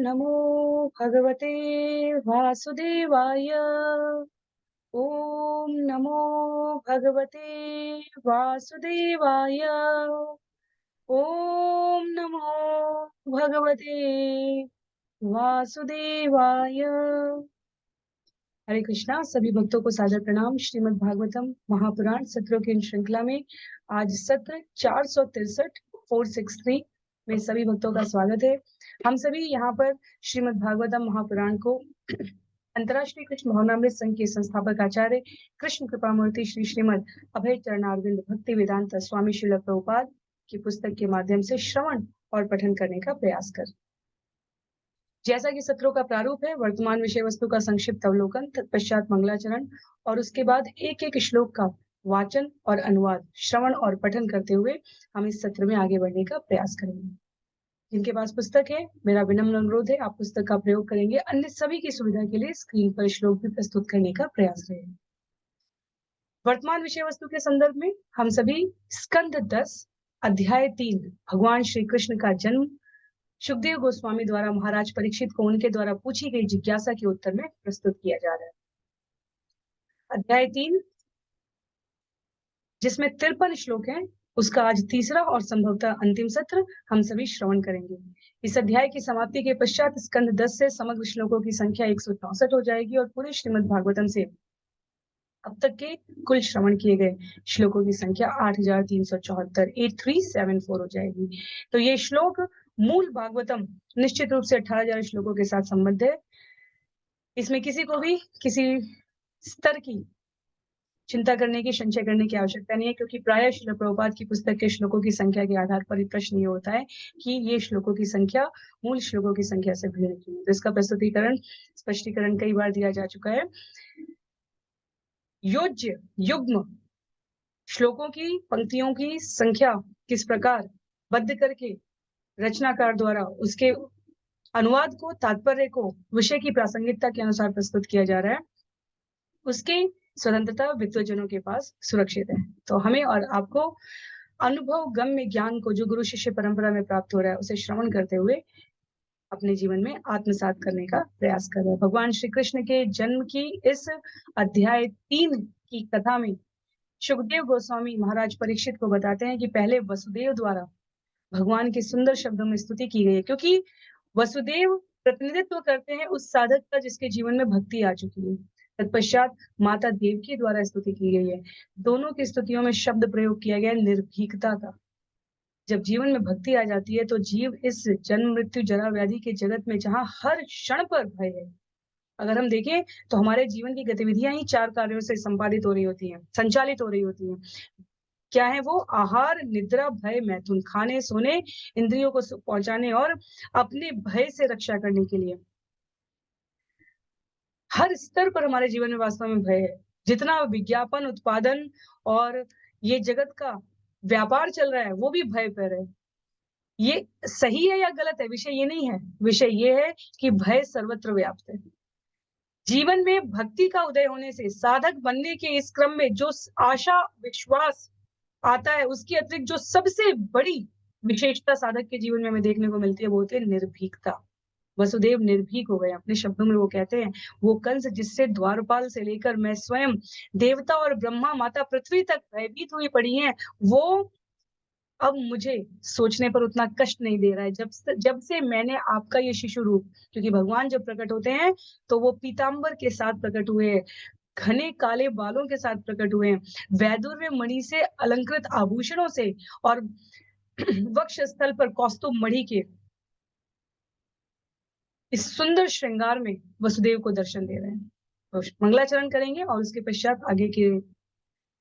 नमो भगवते वासुदेवाय। ओम नमो भगवते वासुदेवाय। ओम नमो भगवते वासुदेवाय। हरे कृष्णा। सभी भक्तों को सादर प्रणाम। श्रीमद् भागवतम महापुराण सत्रों की इन श्रृंखला में आज सत्र 463 463 में सभी भक्तों का स्वागत है। हम सभी यहाँ पर श्रीमद् भागवतम महापुराण को अंतर्राष्ट्रीय कृष्ण भावनामृत संघ के संस्थापक आचार्य कृष्ण कृपा मूर्ति श्री श्रीमद् अभय चरणारविंद भक्ति वेदांत स्वामी श्रील प्रभुपाद की पुस्तक के माध्यम से श्रवण और पठन करने का प्रयास कर। जैसा कि सत्रों का प्रारूप है, वर्तमान विषय वस्तु का संक्षिप्त अवलोकन, तत्पश्चात मंगलाचरण और उसके बाद एक एक श्लोक का वाचन और अनुवाद, श्रवण और पठन करते हुए हम इस सत्र में आगे बढ़ने का प्रयास करेंगे। जिनके पास पुस्तक है, मेरा विनम्र अनुरोध है आप पुस्तक का प्रयोग करेंगे। अन्य सभी की सुविधा के लिए स्क्रीन पर श्लोक भी प्रस्तुत करने का प्रयास रहेगा। वर्तमान विषय वस्तु के संदर्भ में हम सभी स्कंद 10 अध्याय 3 भगवान श्री कृष्ण का जन्म सुखदेव गोस्वामी द्वारा महाराज परीक्षित को उनके द्वारा पूछी गई जिज्ञासा के उत्तर में प्रस्तुत किया जा रहा है। अध्याय 3 जिसमें 53 श्लोक हैं, उसका आज तीसरा और संभवतः अंतिम सत्र हम सभी श्रवण करेंगे। इस अध्याय की समाप्ति के पश्चात स्कंद 10 से समग्र श्लोकों की संख्या 164 हो जाएगी और पूरे श्रीमद् भागवतम से अब तक के कुल श्रवण किए गए श्लोकों की संख्या 8374 8374 हो जाएगी। तो ये श्लोक मूल भागवतम निश्चित रूप से 18,000 श्लोकों के साथ संबद्ध है। इसमें किसी को भी किसी स्तर की चिंता करने की, संशय करने की आवश्यकता नहीं है, क्योंकि प्रायः श्रील प्रभुपाद की पुस्तक के श्लोकों की संख्या के आधार पर प्रश्न ये होता है कि ये श्लोकों की संख्या मूल श्लोकों की संख्या से भिन्न क्यों है। तो इसका प्रस्तुतिकरण, स्पष्टीकरण कई बार दिया जा चुका है। योज्य युग्म श्लोकों की पंक्तियों की संख्या किस प्रकार बद्ध करके रचनाकार द्वारा उसके अनुवाद को, तात्पर्य को विषय की प्रासंगिकता के अनुसार प्रस्तुत किया जा रहा है, उसकी स्वतंत्रता विद्वजनों के पास सुरक्षित है। तो हमें और आपको अनुभव गम्य ज्ञान को जो गुरु शिष्य परंपरा में प्राप्त हो रहा है उसे श्रवण करते हुए अपने जीवन में आत्मसात करने का प्रयास कर रहे हैं। भगवान श्री कृष्ण के जन्म की इस अध्याय 3 की कथा में सुखदेव गोस्वामी महाराज परीक्षित को बताते हैं कि पहले वसुदेव द्वारा भगवान के सुंदर शब्दों में स्तुति की गई है, क्योंकि वसुदेव प्रतिनिधित्व करते हैं उस साधक का जिसके जीवन में भक्ति आ चुकी है। तत्पश्चात माता देवकी द्वारा स्तुति की गई है। दोनों की स्तुतियों में शब्द प्रयोग किया गया है निर्भीकता का। जब जीवन में भक्ति आ जाती है तो जीव इस जन्म मृत्यु जरा व्याधि के जगत में जहां हर क्षण पर भय है, अगर हम देखें तो हमारे जीवन की गतिविधियां ही 4 कार्यों से संपादित हो रही होती हैं, संचालित हो रही होती हैं। क्या है वो? आहार, निद्रा, भय, मैथुन, खाने, सोने, इंद्रियों को सुख पहुंचाने और अपने भय से रक्षा करने के लिए। हर स्तर पर हमारे जीवन में वास्तव में भय है। जितना विज्ञापन, उत्पादन और ये जगत का व्यापार चल रहा है वो भी भय पर है। ये सही है या गलत है, विषय ये नहीं है। विषय ये है कि भय सर्वत्र व्याप्त है। जीवन में भक्ति का उदय होने से साधक बनने के इस क्रम में जो आशा, विश्वास आता है, उसके अतिरिक्त जो सबसे बड़ी विशेषता साधक के जीवन में हमें देखने को मिलती है वो होती है निर्भीकता। वसुदेव निर्भीक हो गए। अपने शब्दों में वो कहते हैं, वो कंस जिससे द्वारपाल से लेकर मैं स्वयं, देवता और ब्रह्मा, माता पृथ्वी तक भयभीत हुई पड़ी हैं, वो अब मुझे सोचने पर उतना कष्ट नहीं दे रहा है जब से मैंने आपका ये शिशु रूप, क्योंकि भगवान जब प्रकट होते हैं तो वो पीतांबर के साथ प्रकट हुए, घने काले बालों के साथ प्रकट हुए, वैदुर्य मणि से अलंकृत आभूषणों से और वक्ष स्थल पर कौस्तुभ मणि के इस सुंदर श्रृंगार में वसुदेव को दर्शन दे रहे हैं। तो मंगलाचरण करेंगे और उसके पश्चात आगे के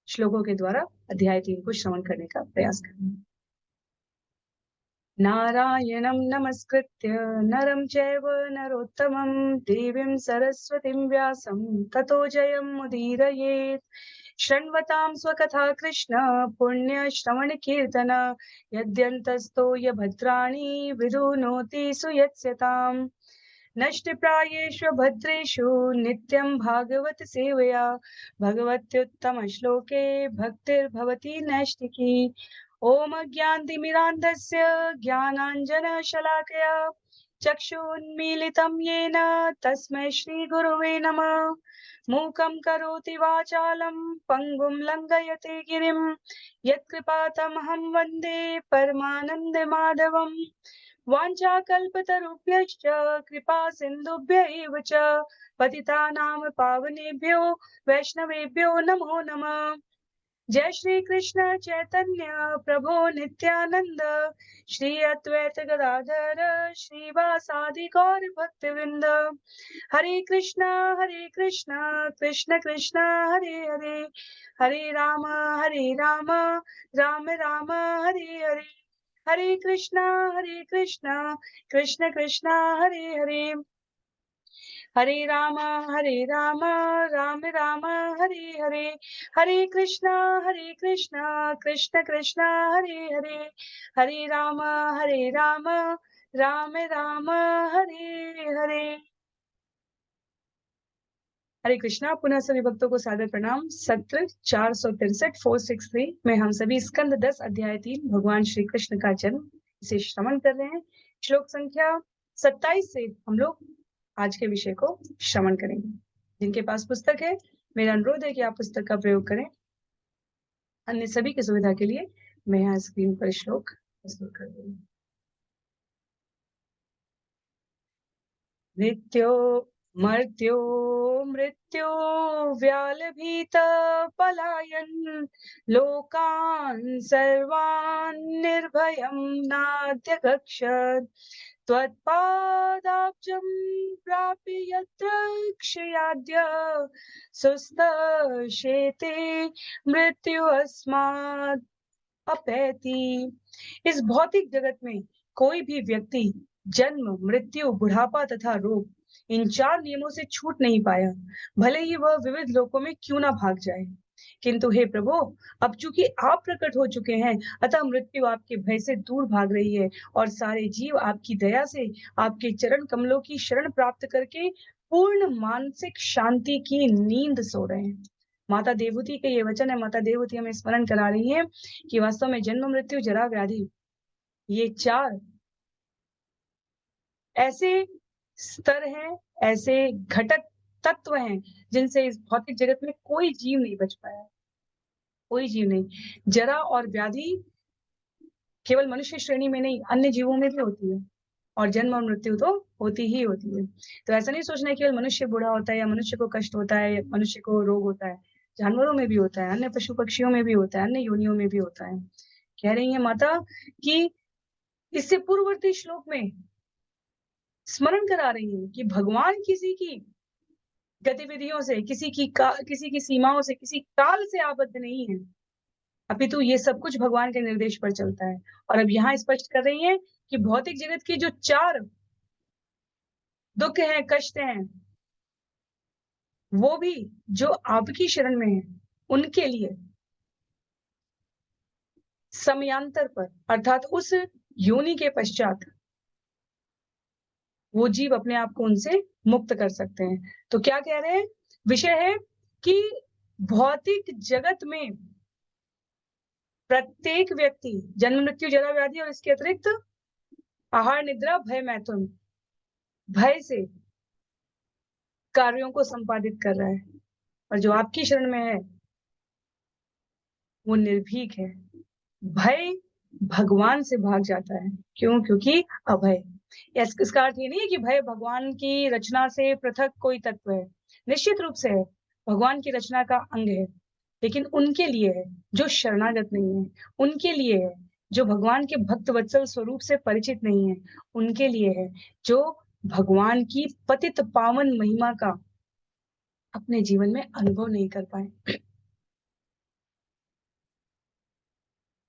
श्लोकों के द्वारा अध्याय 3 को श्रवण करने का प्रयास करेंगे। नारायणं नमस्कृत्य नरं चैव नरोत्तमं देवीं सरस्वतीं व्यासं ततो जयमुदीरयेत्। शृण्वतां स्वकथा कृष्ण पुण्यश्रवणकीर्तन यद्यन्तस्तो यभद्राणि विधुनोति सुयत्स्यताम्। नष्टप्रायेषु भद्रेषु नित्यं भागवत सेवया भगवत्युत्तमश्लोके भक्तिर्भवति नैष्टिकी। ओम ज्ञानतिमिरान्धस्य ज्ञानाञ्जनशलाकया चक्षुन्मीलितं येन तस्मै श्रीगुरुवे नमः। मूकं करोति वाचालं पङ्गुं लङ्घयते गिरिं यत्कृपातमहं वन्दे परमानन्दमाधवम्। वाञ्छाकल्पतरुभ्यश्च कृपा सिन्धुभ्य एव च पतितानां पावनेभ्यो वैष्णवेभ्यो नमो नमः। जय श्री कृष्ण चैतन्य प्रभु नित्यानंद, श्री अद्वैत गदाधर श्रीवासादि गौर भक्तवृंद। हरे कृष्णा कृष्ण कृष्ण हरे हरे, हरे राम राम राम हरे हरे, हरे कृष्णा कृष्ण कृष्ण हरे हरे, हरे राम राम राम हरे हरे, हरे कृष्णा कृष्ण कृष्ण हरे हरे, हरे राम राम राम हरे हरे। हरे कृष्णा। पुनः सभी भक्तों को सादर प्रणाम। सत्र 463 463 में हम सभी स्कंद 10 अध्याय 3 भगवान श्री कृष्ण का जन्म इसे श्रवण कर रहे हैं। श्लोक संख्या 27 से हम लोग आज के विषय को श्रवण करेंगे। जिनके पास पुस्तक है, मेरा अनुरोध है कि आप पुस्तक का प्रयोग करें। अन्य सभी की सुविधा के लिए मैं यहाँ स्क्रीन पर श्लोक प्रस्तुत कर दूंगी। नित्यो मर्त्यो मृत्यो व्यालभीत पलायन लोकान् सर्वान् निर्भयं नात्यगच्छत् त्वत्पादाब्जं प्राप्य यत्र क्षयाद्य सुस्तशेते मृत्यु अस्मात् अपैति। इस भौतिक जगत में कोई भी व्यक्ति जन्म, मृत्यु, बुढ़ापा तथा रोग इन 4 नियमों से छूट नहीं पाया, भले ही वह विविध लोकों में क्यों ना भाग जाए। किंतु हे प्रभु, अब चूंकि आप प्रकट हो चुके हैं, अतः मृत्यु आपके भय से दूर भाग रही है और सारे जीव आपकी दया से आपके चरण कमलों की शरण प्राप्त करके पूर्ण मानसिक शांति की नींद सो रहे हैं। माता देवहूति के ये वचन है। माता देवहूति हमें स्मरण करा रही है कि वास्तव में जन्म, मृत्यु, जरा, व्याधि, ये 4 ऐसे स्तर हैं, ऐसे घटक तत्व हैं जिनसे इस भौतिक जगत में कोई जीव नहीं बच पाया, कोई जीव नहीं। जरा और व्याधि केवल मनुष्य श्रेणी में नहीं, अन्य जीवों में भी होती है, और जन्म और मृत्यु तो होती ही होती है। तो ऐसा नहीं सोचना है केवल मनुष्य बूढ़ा होता है या मनुष्य को कष्ट होता है या मनुष्य को रोग होता है। जानवरों में भी होता है, अन्य पशु पक्षियों में भी होता है, अन्य योनियों में भी होता है। कह रही है माता कि इससे पूर्ववर्ती श्लोक में स्मरण करा रही है कि भगवान किसी की गतिविधियों से, किसी की सीमाओं से, किसी काल से आबद्ध नहीं है, अपितु ये सब कुछ भगवान के निर्देश पर चलता है। और अब यहाँ स्पष्ट कर रही है कि भौतिक जगत के जो 4 दुख हैं, कष्ट हैं, वो भी जो आपकी शरण में है, उनके लिए समयांतर पर अर्थात उस योनि के पश्चात वो जीव अपने आप को उनसे मुक्त कर सकते हैं। तो क्या कह रहे हैं? विषय है कि भौतिक जगत में प्रत्येक व्यक्ति जन्म, मृत्यु, जरा, व्याधि और इसके अतिरिक्त आहार, निद्रा, भय, मैथुन, भय से कार्यों को संपादित कर रहा है। और जो आपकी शरण में है वो निर्भीक है। भय भगवान से भाग जाता है। क्यों? क्योंकि अभय। इसका अर्थ ये नहीं है कि भय भगवान की रचना से पृथक कोई तत्व है, निश्चित रूप से है, भगवान की रचना का अंग है, लेकिन उनके लिए है जो शरणागत नहीं है, उनके लिए है जो भगवान के भक्त वत्सल स्वरूप से परिचित नहीं है, उनके लिए है जो भगवान की पतित पावन महिमा का अपने जीवन में अनुभव नहीं कर पाए।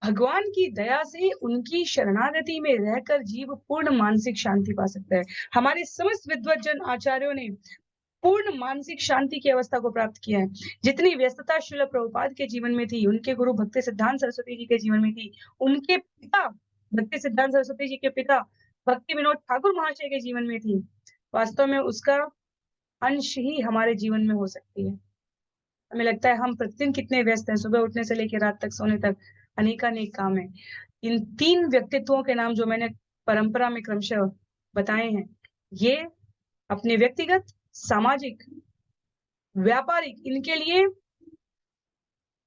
भगवान की दया से उनकी शरणागति में रहकर जीव पूर्ण मानसिक शांति पा सकता है। हमारे समस्त विद्वज्जन आचार्यों ने पूर्ण मानसिक शांति की अवस्था को प्राप्त किया है। जितनी व्यस्तता श्रील प्रभुपाद के जीवन में थी, उनके गुरु भक्ति सिद्धांत सरस्वती जी के जीवन में थी, उनके पिता भक्ति सिद्धांत सरस्वती जी के पिता भक्ति विनोद ठाकुर महाशय के जीवन में थी, वास्तव में उसका अंश ही हमारे जीवन में हो सकती है। हमें लगता है हम प्रतिदिन कितने व्यस्त हैं, सुबह उठने से लेकर रात तक सोने तक अनेकानेक काम है। इन 3 व्यक्तित्वों के नाम जो मैंने परंपरा में क्रमशः बताए हैं, ये अपने व्यक्तिगत, सामाजिक, व्यापारिक इनके लिए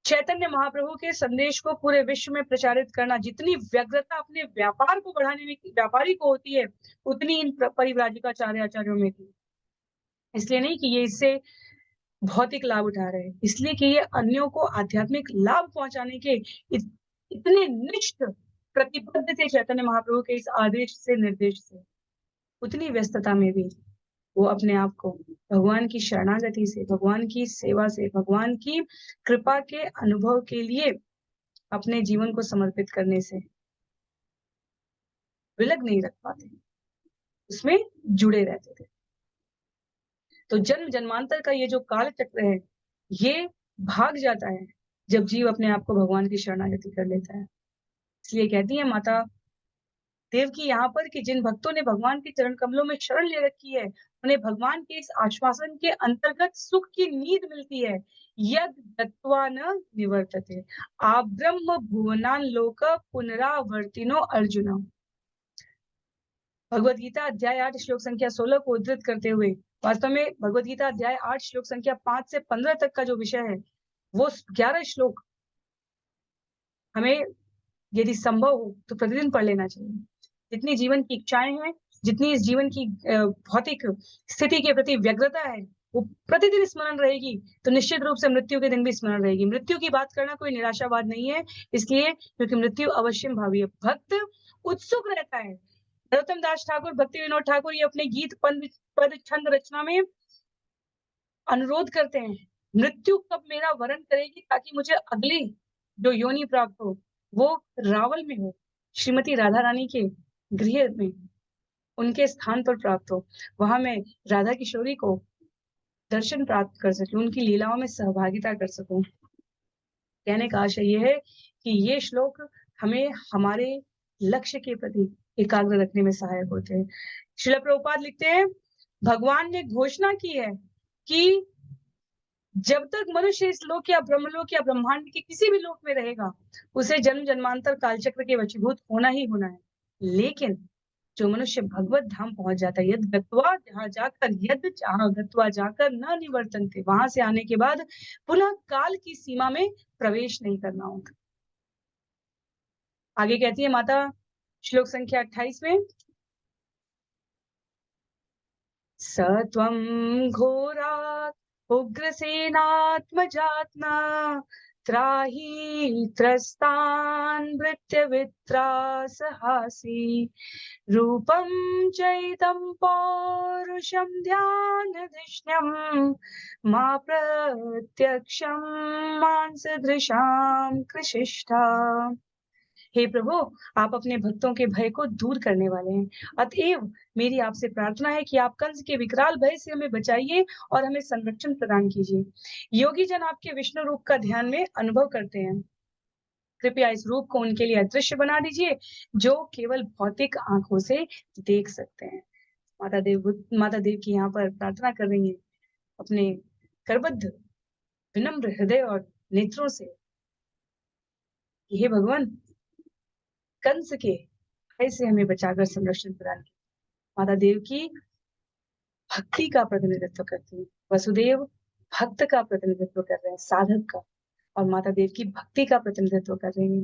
चैतन्य महाप्रभु के संदेश को पूरे विश्व में प्रचारित करना, जितनी व्यग्रता अपने व्यापार को बढ़ाने में व्यापारी को होती है, उतनी इन परिव्राजकाचार्य आचार्यों में थी। इसलिए नहीं कि ये इससे भौतिक लाभ उठा रहे हैं, इसलिए कि ये अन्यों को आध्यात्मिक लाभ पहुंचाने के इतने निष्ठ प्रतिबद्ध थे चैतन्य महाप्रभु के इस आदेश से, निर्देश से। उतनी व्यस्तता में भी वो अपने आप को भगवान की शरणागति से, भगवान की सेवा से, भगवान की कृपा के अनुभव के लिए अपने जीवन को समर्पित करने से विलग नहीं रख पाते, उसमें जुड़े रहते थे। तो जन्म जन्मांतर का ये जो काल चक्र है, ये भाग जाता है जब जीव अपने आप को भगवान की शरणागति कर लेता है। इसलिए कहती है माता देवकी यहाँ पर कि जिन भक्तों ने भगवान के चरण कमलों में शरण ले रखी है, उन्हें भगवान के इस आश्वासन के अंतर्गत सुख की नींद मिलती है, यद गत्वा न निवर्तते आ ब्रह्म भुवनान लोक पुनरावर्तिनो अर्जुन। भगवत गीता अध्याय 8 श्लोक संख्या 16 को उद्धृत करते हुए, वास्तव में भगवत गीता अध्याय 8 श्लोक संख्या 5 से 15 तक का जो विषय है, वो 11 श्लोक हमें यदि संभव हो तो प्रतिदिन पढ़ लेना चाहिए। जितनी जीवन की इच्छाएं हैं, जितनी इस जीवन की भौतिक स्थिति के प्रति व्यग्रता है, वो प्रतिदिन स्मरण रहेगी तो निश्चित रूप से मृत्यु के दिन भी स्मरण रहेगी। मृत्यु की बात करना कोई निराशावाद नहीं है, इसलिए क्योंकि मृत्यु अवश्य भावी है। भक्त उत्सुक रहता है। नरोत्तम दास ठाकुर, भक्ति विनोद ठाकुर ये अपने गीत पद छंद रचना में अनुरोध करते हैं, मृत्यु कब मेरा वरण करेगी ताकि मुझे अगली जो योनि प्राप्त हो वो रावल में हो, श्रीमती राधा रानी के गृह में, उनके स्थान पर प्राप्त हो, वहां मैं राधा किशोरी को दर्शन प्राप्त कर सकूं, उनकी लीलाओं में सहभागिता कर सकूं। कहने का आशय यह है कि ये श्लोक हमें हमारे लक्ष्य के प्रति एकाग्र रखने में सहायक होते हैं। श्रील प्रभुपाद लिखते हैं, भगवान ने घोषणा की है कि जब तक मनुष्य इस लोक या ब्रह्मलोक या ब्रह्मांड के किसी भी लोक में रहेगा, उसे जन्म जन्मांतर कालचक्र के वशीभूत होना ही होना है। लेकिन जो मनुष्य भगवत धाम पहुंच जाता है, यद गत्वा जहां जाकर, यद जहां गत्वा जाकर न निवर्तन्ते, वहां से आने के बाद पुनः काल की सीमा में प्रवेश नहीं करना होगा। आगे कहती है माता श्लोक संख्या 28 में, सत्वं घोरात् उग्रसेनात्मजात्मा त्राहि त्रस्तान् भृत्यवित्रासहासी रूपं चैतं पौरुषं ध्यानधिष्ण्यं मा प्रत्यक्षं मांसदृशां कृशिष्ठा। हे प्रभु, आप अपने भक्तों के भय को दूर करने वाले हैं, अतएव मेरी आपसे प्रार्थना है कि आप कंस के विकराल भय से हमें बचाइए और हमें संरक्षण प्रदान कीजिए। योगी जन आपके विष्णु रूप का ध्यान में अनुभव करते हैं, कृपया इस रूप को उनके लिए अदृश्य बना दीजिए जो केवल भौतिक आंखों से देख सकते हैं। माता देव की यहाँ पर प्रार्थना कर रही है अपने करबद्ध विनम्र हृदय और नेत्रों से, हे भगवान, कंस के भय से हमें बचाकर संरक्षण प्रदान किया। माता देव की भक्ति का प्रतिनिधित्व करती है, वसुदेव भक्त का प्रतिनिधित्व कर रहे हैं, साधक का, और माता देव की भक्ति का प्रतिनिधित्व कर रही है।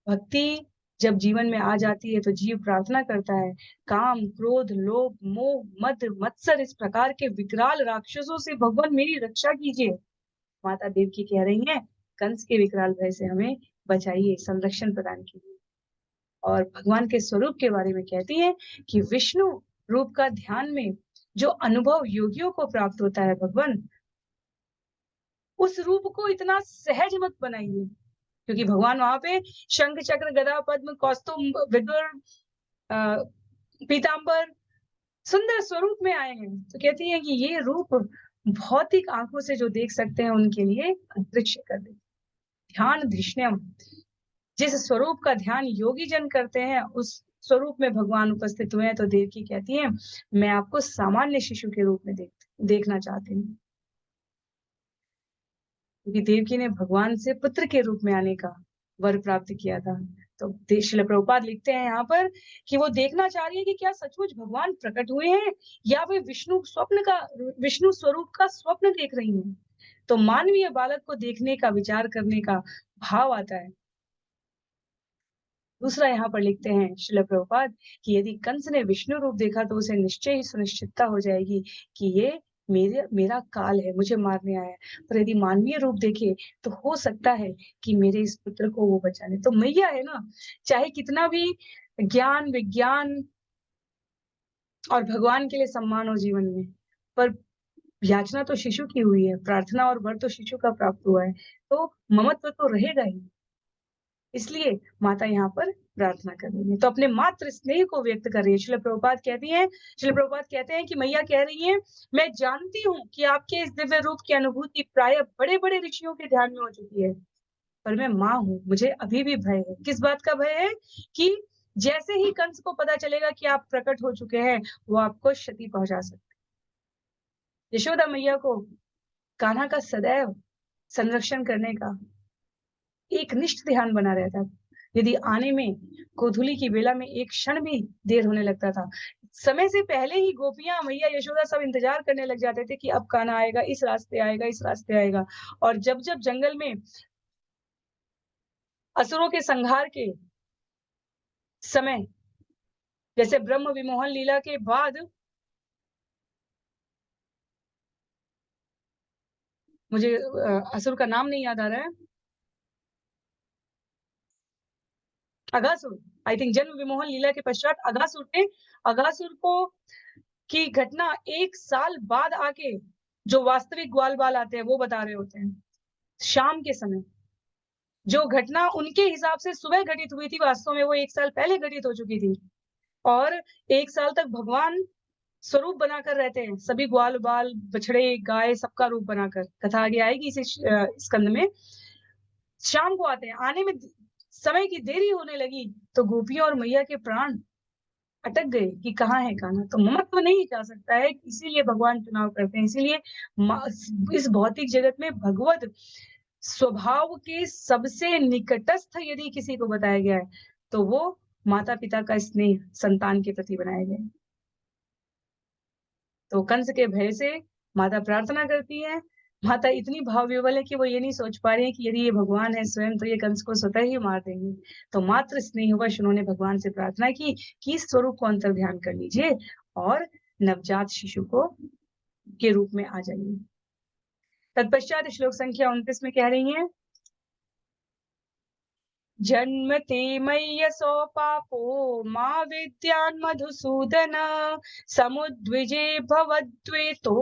भक्ति जब जीवन में आ जाती है तो जीव प्रार्थना करता है, काम क्रोध लोभ मोह मद मत्सर इस प्रकार के विकराल राक्षसों से भगवान मेरी रक्षा कीजिए। माता देव की कह रही है, कंस के विकराल भय से हमें बचाइए, संरक्षण प्रदान कीजिए। और भगवान के स्वरूप के बारे में कहती है कि विष्णु रूप का ध्यान में जो अनुभव योगियों को प्राप्त होता है, भगवान उस रूप को इतना सहज मत बनाइए, क्योंकि भगवान वहां पे शंख चक्र गदा पद्म कौस्तुभ विदुर पीतांबर सुंदर स्वरूप में आए हैं। तो कहती है कि ये रूप भौतिक आंखों से जो देख सकते हैं उनके लिए अदृश्य कर दे। ध्यान धिष्ण्यम, जिस स्वरूप का ध्यान योगी जन करते हैं उस स्वरूप में भगवान उपस्थित हुए हैं। तो देवकी कहती है, मैं आपको सामान्य शिशु के रूप में देखना चाहती हूँ, क्योंकि देवकी ने भगवान से पुत्र के रूप में आने का वर प्राप्त किया था। तो श्रील प्रभुपाद लिखते हैं यहाँ पर कि वो देखना चाह रही है कि क्या सचमुच भगवान प्रकट हुए हैं या वे विष्णु स्वरूप का स्वप्न देख रही हैं। तो मानवीय बालक को देखने का, विचार करने का भाव आता है। दूसरा यहाँ पर लिखते हैं श्रील प्रभुपाद कि यदि कंस ने विष्णु रूप देखा तो उसे निश्चय ही सुनिश्चितता हो जाएगी कि ये मेरा काल है, मुझे मारने आया है। पर यदि मानवीय रूप देखे तो हो सकता है कि मेरे इस पुत्र को वो बचा ले। तो मैया है ना, चाहे कितना भी ज्ञान, विज्ञान और भगवान के लिए सम्मान हो जीवन में, पर याचना तो शिशु की हुई है, प्रार्थना और वर तो शिशु का प्राप्त हुआ है, तो ममत्व तो रहेगा ही। इसलिए माता यहाँ पर प्रार्थना कर रही है, तो अपने मातृ स्नेह को व्यक्त कर रही है। श्रील प्रभुपाद कहते हैं कि मैया कह रही है, मैं जानती हूँ कि आपके इस दिव्य रूप की अनुभूति प्राय बड़े बड़े ऋषियों के ध्यान में हो चुकी है, पर मैं माँ हूँ, मुझे अभी भी भय है। किस बात का भय है? कि जैसे ही कंस को पता चलेगा कि आप प्रकट हो चुके हैं, वो आपको क्षति पहुंचा सकते। यशोदा मैया को कान्हा का सदैव संरक्षण करने का एक निष्ठ ध्यान बना रहता। यदि आने में गोधूली की बेला में एक क्षण भी देर होने लगता था, समय से पहले ही गोपियां, मैया यशोदा सब इंतजार करने लग जाते थे कि अब कान्हा आएगा, इस रास्ते आएगा, इस रास्ते आएगा। और जब जब जंगल में असुरों के संहार के समय, जैसे ब्रह्म विमोहन लीला के बाद, मुझे असुर का नाम नहीं याद आ रहा है, अगासुर, आई थिंक जन्म विमोहन लीला के पश्चात अगासुर को की घटना 1 साल बाद आके जो वास्तविक ग्वाल बाल आते हैं वो बता रहे होते हैं। शाम के समय जो घटना उनके हिसाब से सुबह घटित हुई थी, वास्तव में वो 1 साल पहले घटित हो चुकी थी। और 1 साल तक भगवान स्वरूप बनाकर रहते हैं, सभी ग्वाल बाल, बछड़े, गाय, सबका रूप बनाकर। कथा आगे आएगी इस स्कंद में। शाम को आते हैं, आने में समय की देरी होने लगी तो गोपियों और मैया के प्राण अटक गए कि कहाँ है कान्हा। तो ममत्व नहीं जा सकता है, इसीलिए भगवान चुनाव करते हैं। इसीलिए इस भौतिक जगत में भगवत स्वभाव के सबसे निकटस्थ यदि किसी को बताया गया है तो वो माता पिता का स्नेह संतान के प्रति बनाया गया है। तो कंस के भय से माता प्रार्थना करती है। माता इतनी भाव विवल है कि वो ये नहीं सोच पा रही है कि यदि ये भगवान है स्वयं तो ये कंस को स्वतः ही मार देंगे। तो मात्र स्नेहवश उन्होंने भगवान से प्रार्थना की कि इस स्वरूप को अंतर ध्यान कर लीजिए और नवजात शिशु को के रूप में आ जाइए। तत्पश्चात श्लोक संख्या 29 में कह रही हैं, जन्मते मय्यसो पापो मा विद्यान् मधुसूदन समुद्विजे भवद्वेतो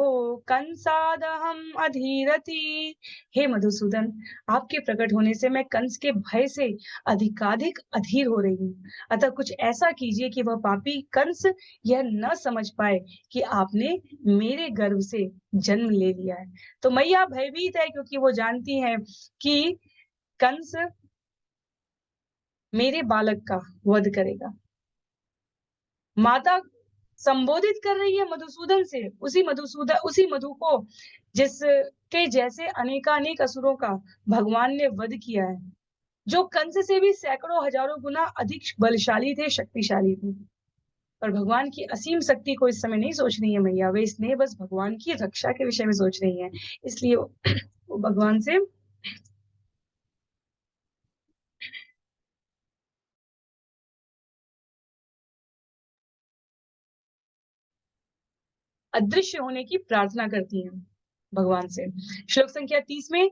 कंसादहम अधीरति। हे मधुसूदन, आपके प्रकट होने से मैं कंस के भय से अधिकाधिक अधीर हो रही हूँ। अतः कुछ ऐसा कीजिए कि वह पापी कंस यह न समझ पाए कि आपने मेरे गर्भ से जन्म ले लिया है। तो मैया भयभीत है क्योंकि वो जानती है कि कंस मेरे बालक का वध करेगा। माता संबोधित कर रही है मधुसूदन से, उसी मधु को जिसके जैसे अनेकानेक असुरों का भगवान ने वध किया है, जो कंस से भी सैकड़ों हजारों गुना अधिक बलशाली थे, शक्तिशाली थे। पर भगवान की असीम शक्ति को इस समय नहीं सोच रही है मैया, वे स्नेह बस भगवान की रक्षा के विषय में सोच रही है। इसलिए वो भगवान से अदृश्य होने की प्रार्थना करती हैं भगवान से। श्लोक संख्या 30 में,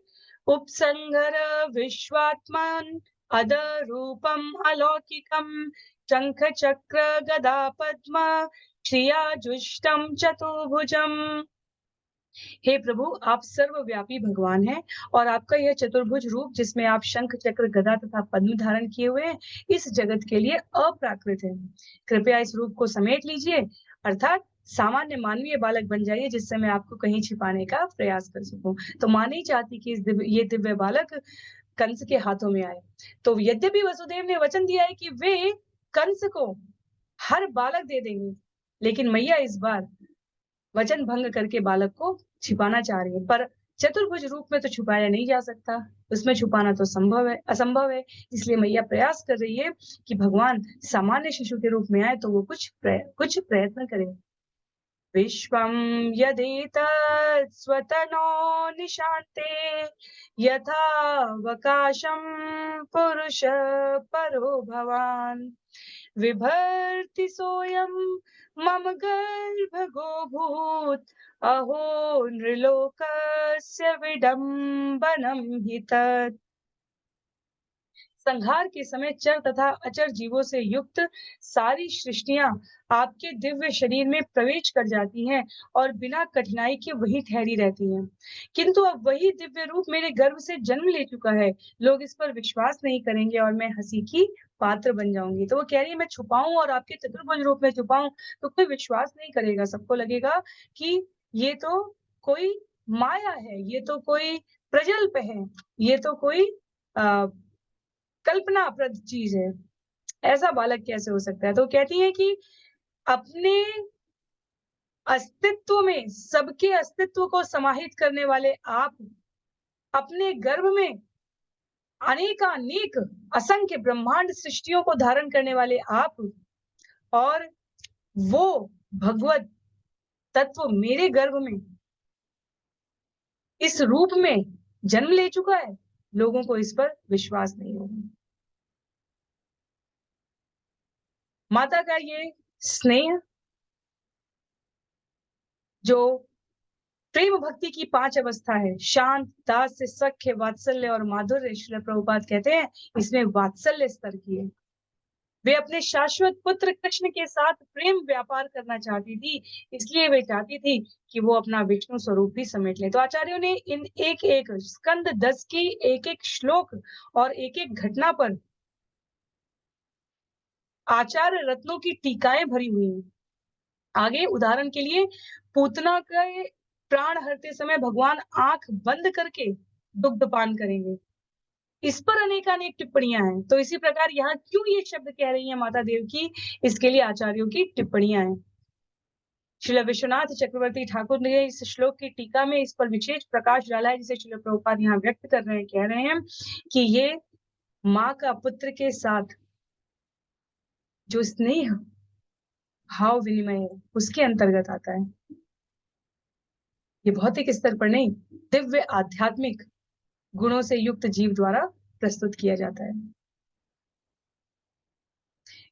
उपसंगर विश्वात्मन अद रूपम अलौकिकम शंख चक्र गदा पद्म श्रिया जुष्टम चतुर्भुजम। हे प्रभु, आप सर्वव्यापी भगवान हैं और आपका यह चतुर्भुज रूप जिसमें आप शंख चक्र गदा तथा पद्म धारण किए हुए हैं, इस जगत के लिए अप्राकृत है। कृपया इस रूप को समेट लीजिए, अर्थात सामान्य मानवीय बालक बन जाइए, जिससे मैं आपको कहीं छिपाने का प्रयास कर सकूं। तो मां नहीं चाहती कि ये दिव्य बालक कंस के हाथों में आए। तो यद्यपि वसुदेव ने वचन दिया है कि वे कंस को हर बालक दे देंगे, लेकिन मैया इस बार वचन भंग करके बालक को छिपाना चाह रही है। पर चतुर्भुज रूप में तो छुपाया नहीं जा सकता, उसमें छुपाना तो असंभव है। इसलिए मैया प्रयास कर रही है कि भगवान सामान्य शिशु के रूप में आए तो वो कुछ प्रयत्न करे। विश्वं यदेतत् स्वतनो निशान्ते यथावकाशं पुरुष परो भवान् विभर्ति सोऽयं मम गर्भगोऽभूत् अहो नृलोकस्य विडम्बनं हि तत्। संहार के समय चर तथा अचर जीवों से युक्त सारी सृष्टियां आपके दिव्य शरीर में प्रवेश कर जाती हैं और बिना कठिनाई के वही ठहरी रहती हैं। किंतु अब वही दिव्य रूप मेरे गर्भ से जन्म ले चुका है। लोग इस पर विश्वास नहीं करेंगे और मैं हंसी की पात्र बन जाऊंगी। तो वो कह रही है मैं छुपाऊं और आपके चतुर्भुज रूप में छुपाऊं तो कोई विश्वास नहीं करेगा। सबको लगेगा कि ये तो कोई माया है, ये तो कोई प्रजल्प है, ये तो कोई आ, कल्पनाप्रद चीज है। ऐसा बालक कैसे हो सकता है? तो कहती है कि अपने अस्तित्व में सबके अस्तित्व को समाहित करने वाले आप, अपने गर्भ में अनेकानेक असंख्य ब्रह्मांड सृष्टियों को धारण करने वाले आप, और वो भगवत तत्व मेरे गर्भ में इस रूप में जन्म ले चुका है। लोगों को इस पर विश्वास नहीं होगा। माता का ये स्नेह, जो प्रेम भक्ति की 5 अवस्था है, शांत, दास्य, सख्य, वात्सल्य और माधुर्य, श्रील प्रभुपाद कहते हैं इसमें वात्सल्य स्तर की है। वे अपने शाश्वत पुत्र कृष्ण के साथ प्रेम व्यापार करना चाहती थी, इसलिए वे चाहती थी कि वो अपना विष्णु स्वरूप भी समेट ले। तो आचार्यों ने इन एक एक स्कंद 10 की एक एक श्लोक और एक एक घटना पर आचार्य रत्नों की टीकाएं भरी हुई हैं। आगे उदाहरण के लिए पूतना के प्राण हरते समय भगवान आंख बंद करके दुग्ध पान करेंगे, इस पर अनेकानेक टिप्पणियां हैं। तो इसी प्रकार यहाँ क्यों ये शब्द कह रही है माता देव की, इसके लिए आचार्यों की टिप्पणियां हैं। श्रील विश्वनाथ चक्रवर्ती ठाकुर ने इस श्लोक की टीका में इस पर विशेष प्रकाश डाला है, जिसे श्रील प्रभुपाद यहाँ व्यक्त कर रहे हैं, कह रहे हैं कि ये माँ का पुत्र के साथ जो स्नेह भाव विनिमय है उसके अंतर्गत आता है। ये भौतिक स्तर पर नहीं, दिव्य आध्यात्मिक गुणों से युक्त जीव द्वारा प्रस्तुत किया जाता है।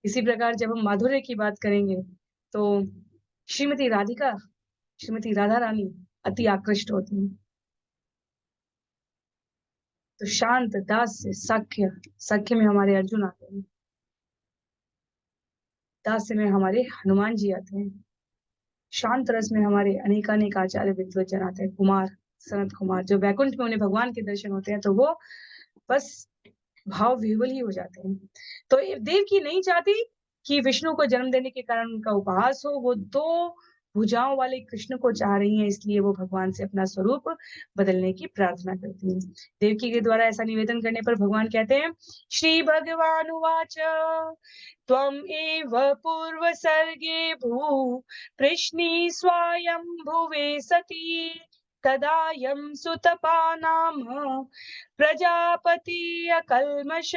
इसी प्रकार जब हम माधुर्य की बात करेंगे तो श्रीमती राधिका, श्रीमती राधा रानी अति आकृष्ट होती हैं। तो शांत, दास्य, सख्य, सख्य में हमारे अर्जुन आते हैं, दास्य में हमारे हनुमान जी आते हैं, शांत रस में हमारे अनेकानेक आचार्य विद्वजन आते हैं, कुमार, सनत कुमार, जो वैकुंठ में उन्हें भगवान के दर्शन होते हैं तो वो बस भाव विह्वल ही हो जाते हैं। तो देवकी नहीं चाहती कि विष्णु को जन्म देने के कारण उनका उपहास हो, वो 2 भुजाओं वाले कृष्ण को चाह रही हैं, इसलिए वो भगवान से अपना स्वरूप बदलने की प्रार्थना करती हैं। देवकी के द्वारा ऐसा निवेदन करने पर भगवान कहते हैं, श्री भगवान उवाच त्वम एव पूर्व सर्गे भू कृष्णी स्वायंभुवे सती तदायं सुतपा नाम प्रजापति अकल्मष।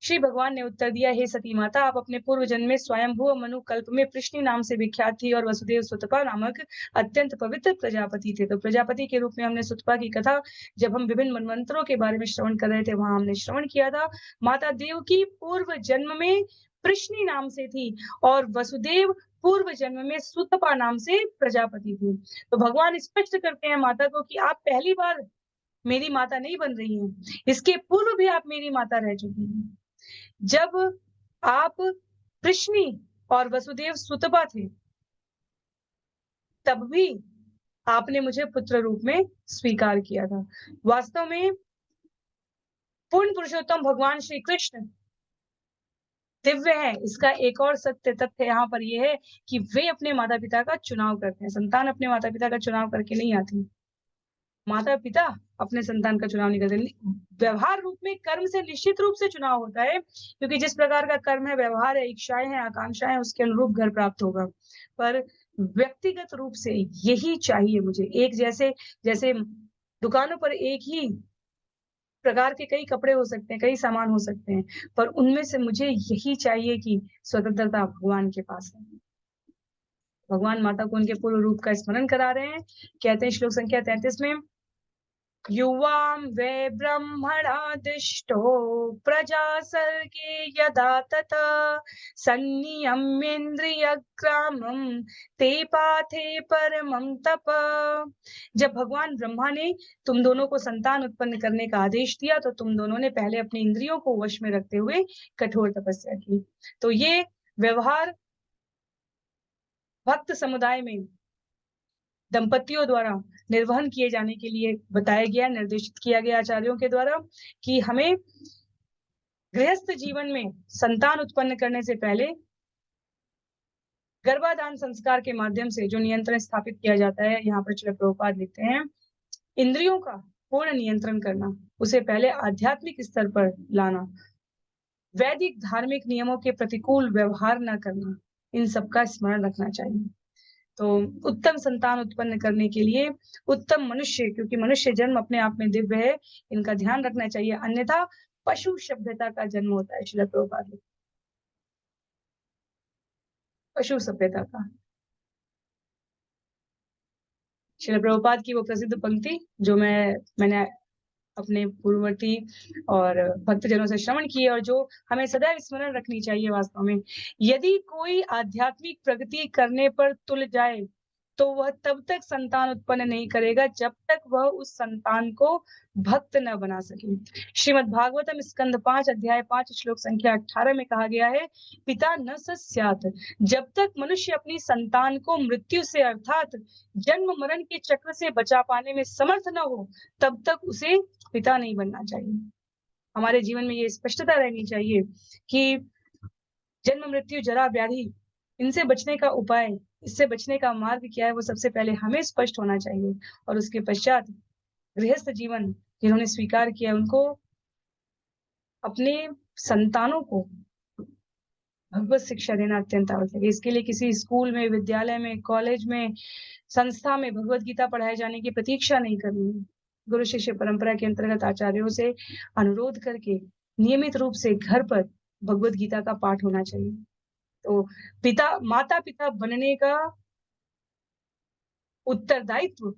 श्री भगवान ने उत्तर दिया, हे सती माता, आप अपने पूर्व जन्म में स्वयंभू मनु कल्प में पृश्नि नाम से विख्यात थी और वसुदेव सुतपा नामक अत्यंत पवित्र प्रजापति थे। तो प्रजापति के रूप में हमने सुतपा की कथा जब हम विभिन्न मनवंतरों के बारे में श्रवण कर रहे थे वहां हमने श्रवण किया था। माता देव की पूर्व जन्म में पृश्नि नाम से थी और वसुदेव पूर्व जन्म में सुतपा नाम से प्रजापति थी। तो भगवान स्पष्ट करते हैं माता को कि आप पहली बार मेरी माता नहीं बन रही हैं, इसके पूर्व भी आप मेरी माता रह चुकी हैं। जब आप कृष्णी और वसुदेव सुतपा थे तब भी आपने मुझे पुत्र रूप में स्वीकार किया था। वास्तव में पूर्ण पुरुषोत्तम भगवान श्री कृष्ण दिव्य है, इसका एक और सत्य तथ्य यहाँ पर यह है कि वे अपने माता पिता का चुनाव करते हैं। संतान अपने माता पिता का चुनाव करके नहीं आती, माता पिता अपने संतान का चुनाव नहीं करते। व्यवहार रूप में कर्म से निश्चित रूप से चुनाव होता है, क्योंकि जिस प्रकार का कर्म है, व्यवहार है, इच्छाएं हैं, आकांक्षाएं, उसके अनुरूप घर प्राप्त होगा। पर व्यक्तिगत रूप से यही चाहिए मुझे। एक जैसे जैसे दुकानों पर एक ही प्रकार के कई कपड़े हो सकते हैं, कई सामान हो सकते हैं, पर उनमें से मुझे यही चाहिए कि स्वतंत्रता भगवान के पास है। भगवान माता को उनके पूर्ण रूप का स्मरण करा रहे हैं। कहते हैं श्लोक संख्या 33 में, युवां वै ब्रह्मणादिष्टो प्रजा सर्गे यदा तथा संनियम्येन्द्रियग्रामं ते पाथे परमं तप। जब भगवान ब्रह्मा ने तुम दोनों को संतान उत्पन्न करने का आदेश दिया तो तुम दोनों ने पहले अपनी इंद्रियों को वश में रखते हुए कठोर तपस्या की। तो ये व्यवहार भक्त समुदाय में दंपतियों द्वारा निर्वहन किए जाने के लिए बताया गया, निर्देशित किया गया आचार्यों के द्वारा कि हमें गृहस्थ जीवन में संतान उत्पन्न करने से पहले गर्भाधान संस्कार के माध्यम से जो नियंत्रण स्थापित किया जाता है, यहाँ पर श्रील प्रभुपाद लिखते हैं, इंद्रियों का पूर्ण नियंत्रण करना, उसे पहले आध्यात्मिक स्तर पर लाना, वैदिक धार्मिक नियमों के प्रतिकूल व्यवहार न करना, इन सबका स्मरण रखना चाहिए। तो उत्तम संतान उत्पन्न करने के लिए उत्तम मनुष्य, क्योंकि मनुष्य जन्म अपने आप में दिव्य है, इनका ध्यान रखना चाहिए, अन्यथा पशु सभ्यता का जन्म होता है। श्रील प्रभुपाद लिखते हैं, पशु सभ्यता का। श्रील प्रभुपाद की वो प्रसिद्ध पंक्ति जो मैंने अपने पूर्ववर्ती और भक्तजनों से श्रवण किए और जो हमें सदैव स्मरण रखनी चाहिए वास्तव में, यदि कोई आध्यात्मिक प्रगति करने पर तुल जाए तो वह तब तक संतान उत्पन्न नहीं करेगा जब तक वह उस संतान को भक्त न बना सके। श्रीमद् भागवतम स्कंद 5 अध्याय 5 श्लोक संख्या 18 में कहा गया है, पिता न सस्यात्, जब तक मनुष्य अपनी संतान को मृत्यु से अर्थात जन्म मरण के चक्र से बचा पाने में समर्थ न हो तब तक उसे पिता नहीं बनना चाहिए। हमारे जीवन में ये स्पष्टता रहनी चाहिए कि जन्म मृत्यु जरा व्याधि, इनसे बचने का उपाय, इससे बचने का मार्ग क्या है, वो सबसे पहले हमें स्पष्ट होना चाहिए। और उसके पश्चात गृहस्थ जीवन जिन्होंने स्वीकार किया उनको अपने संतानों को भगवत शिक्षा देना अत्यंत आवश्यक है। इसके लिए किसी स्कूल में, विद्यालय में, कॉलेज में, संस्था में भगवत गीता पढ़ाए जाने की प्रतीक्षा नहीं करनी है। गुरु शिष्य परंपरा के अंतर्गत आचार्यों से अनुरोध करके नियमित रूप से घर पर भगवत गीता का पाठ होना चाहिए। तो माता पिता बनने का उत्तरदायित्व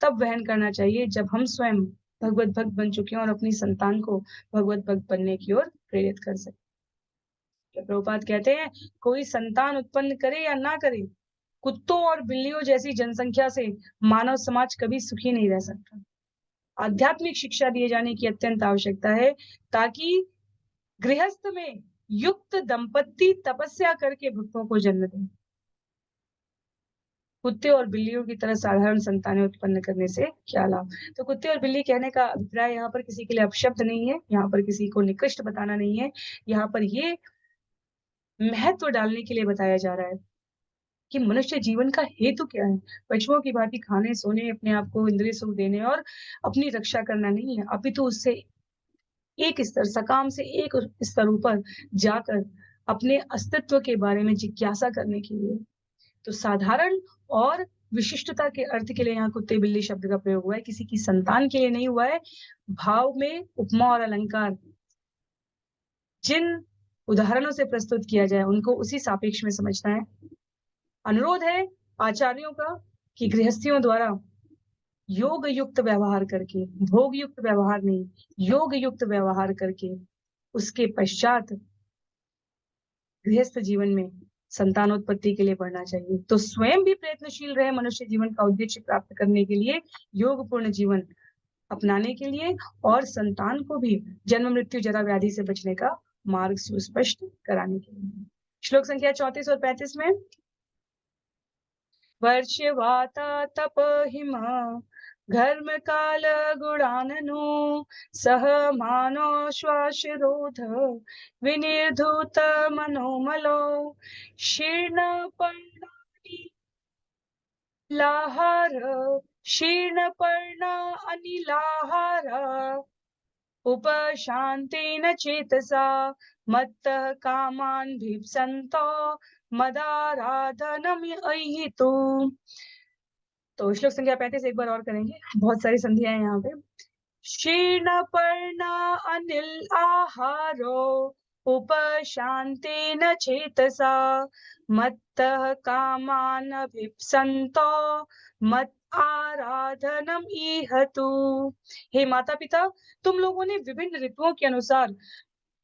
तब वहन करना चाहिए जब हम स्वयं भगवत भक्त बन चुके हैं और अपनी संतान को भगवत भक्त बनने की ओर प्रेरित कर सके। प्रभुपाद कहते हैं, कोई संतान उत्पन्न करे या ना करे, कुत्तों और बिल्लियों जैसी जनसंख्या से मानव समाज कभी सुखी नहीं रह सकता। आध्यात्मिक शिक्षा दिए जाने की अत्यंत आवश्यकता है ताकि गृहस्थ में युक्त दंपत्ति तपस्या करके भक्तों को जन्म दें। कुत्ते और बिल्लियों की तरह साधारण संतानें उत्पन्न करने से क्या लाभ। तो कुत्ते और बिल्ली कहने का अभिप्राय यहाँ पर किसी के लिए अपशब्द नहीं है, यहाँ पर किसी को निकृष्ट बताना नहीं है, यहाँ पर ये महत्व डालने के लिए बताया जा रहा है कि मनुष्य जीवन का हेतु क्या है। पशुओं की भांति खाने, सोने, अपने आप को इंद्रिय सुख देने और अपनी रक्षा करना नहीं है, अपितु उससे एक स्तर सकाम से एक स्तर ऊपर जाकर अपने अस्तित्व के बारे में जिज्ञासा करने के लिए। तो साधारण और विशिष्टता के अर्थ के लिए यहाँ कुत्ते बिल्ली शब्द का प्रयोग हुआ है, किसी की संतान के लिए नहीं हुआ है। भाव में उपमा और अलंकार जिन उदाहरणों से प्रस्तुत किया जाए उनको उसी सापेक्ष में समझना है। अनुरोध है आचार्यों का कि गृहस्थियों द्वारा योग युक्त व्यवहार करके, भोग युक्त व्यवहार नहीं, योग युक्त व्यवहार करके उसके पश्चात गृहस्थ जीवन में संतानोत्पत्ति के लिए बढ़ना चाहिए। तो स्वयं भी प्रयत्नशील रहे मनुष्य जीवन का उद्देश्य प्राप्त करने के लिए, योगपूर्ण जीवन अपनाने के लिए और संतान को भी जन्म मृत्यु जरा व्याधि से बचने का मार्ग सुस्पष्ट कराने के लिए। श्लोक संख्या 34 और 35 में, वर्ष वाता तप हिम घर्म काल गुणाननु सह मानो श्वास रोध विनिर्धूत मनोमलो शीर्ण पर्णानि लाहार शीर्ण पर्ण अनिलाहार उपशान्तेन चेतसा मत्तः कामान् भीप्सन्तो मदाराधनम् अहितु। तो श्लोक संख्या 35 एक बार और करेंगे, बहुत सारी संधियां हैं यहाँ पे। शीर्णपर्णा अनिल आहारो उपशान्तेन चेतसा मत्तः कामान् अभीप्सन्तो मत् आराधनम ईहतु। हे माता पिता, तुम लोगों ने विभिन्न ऋतुओं के अनुसार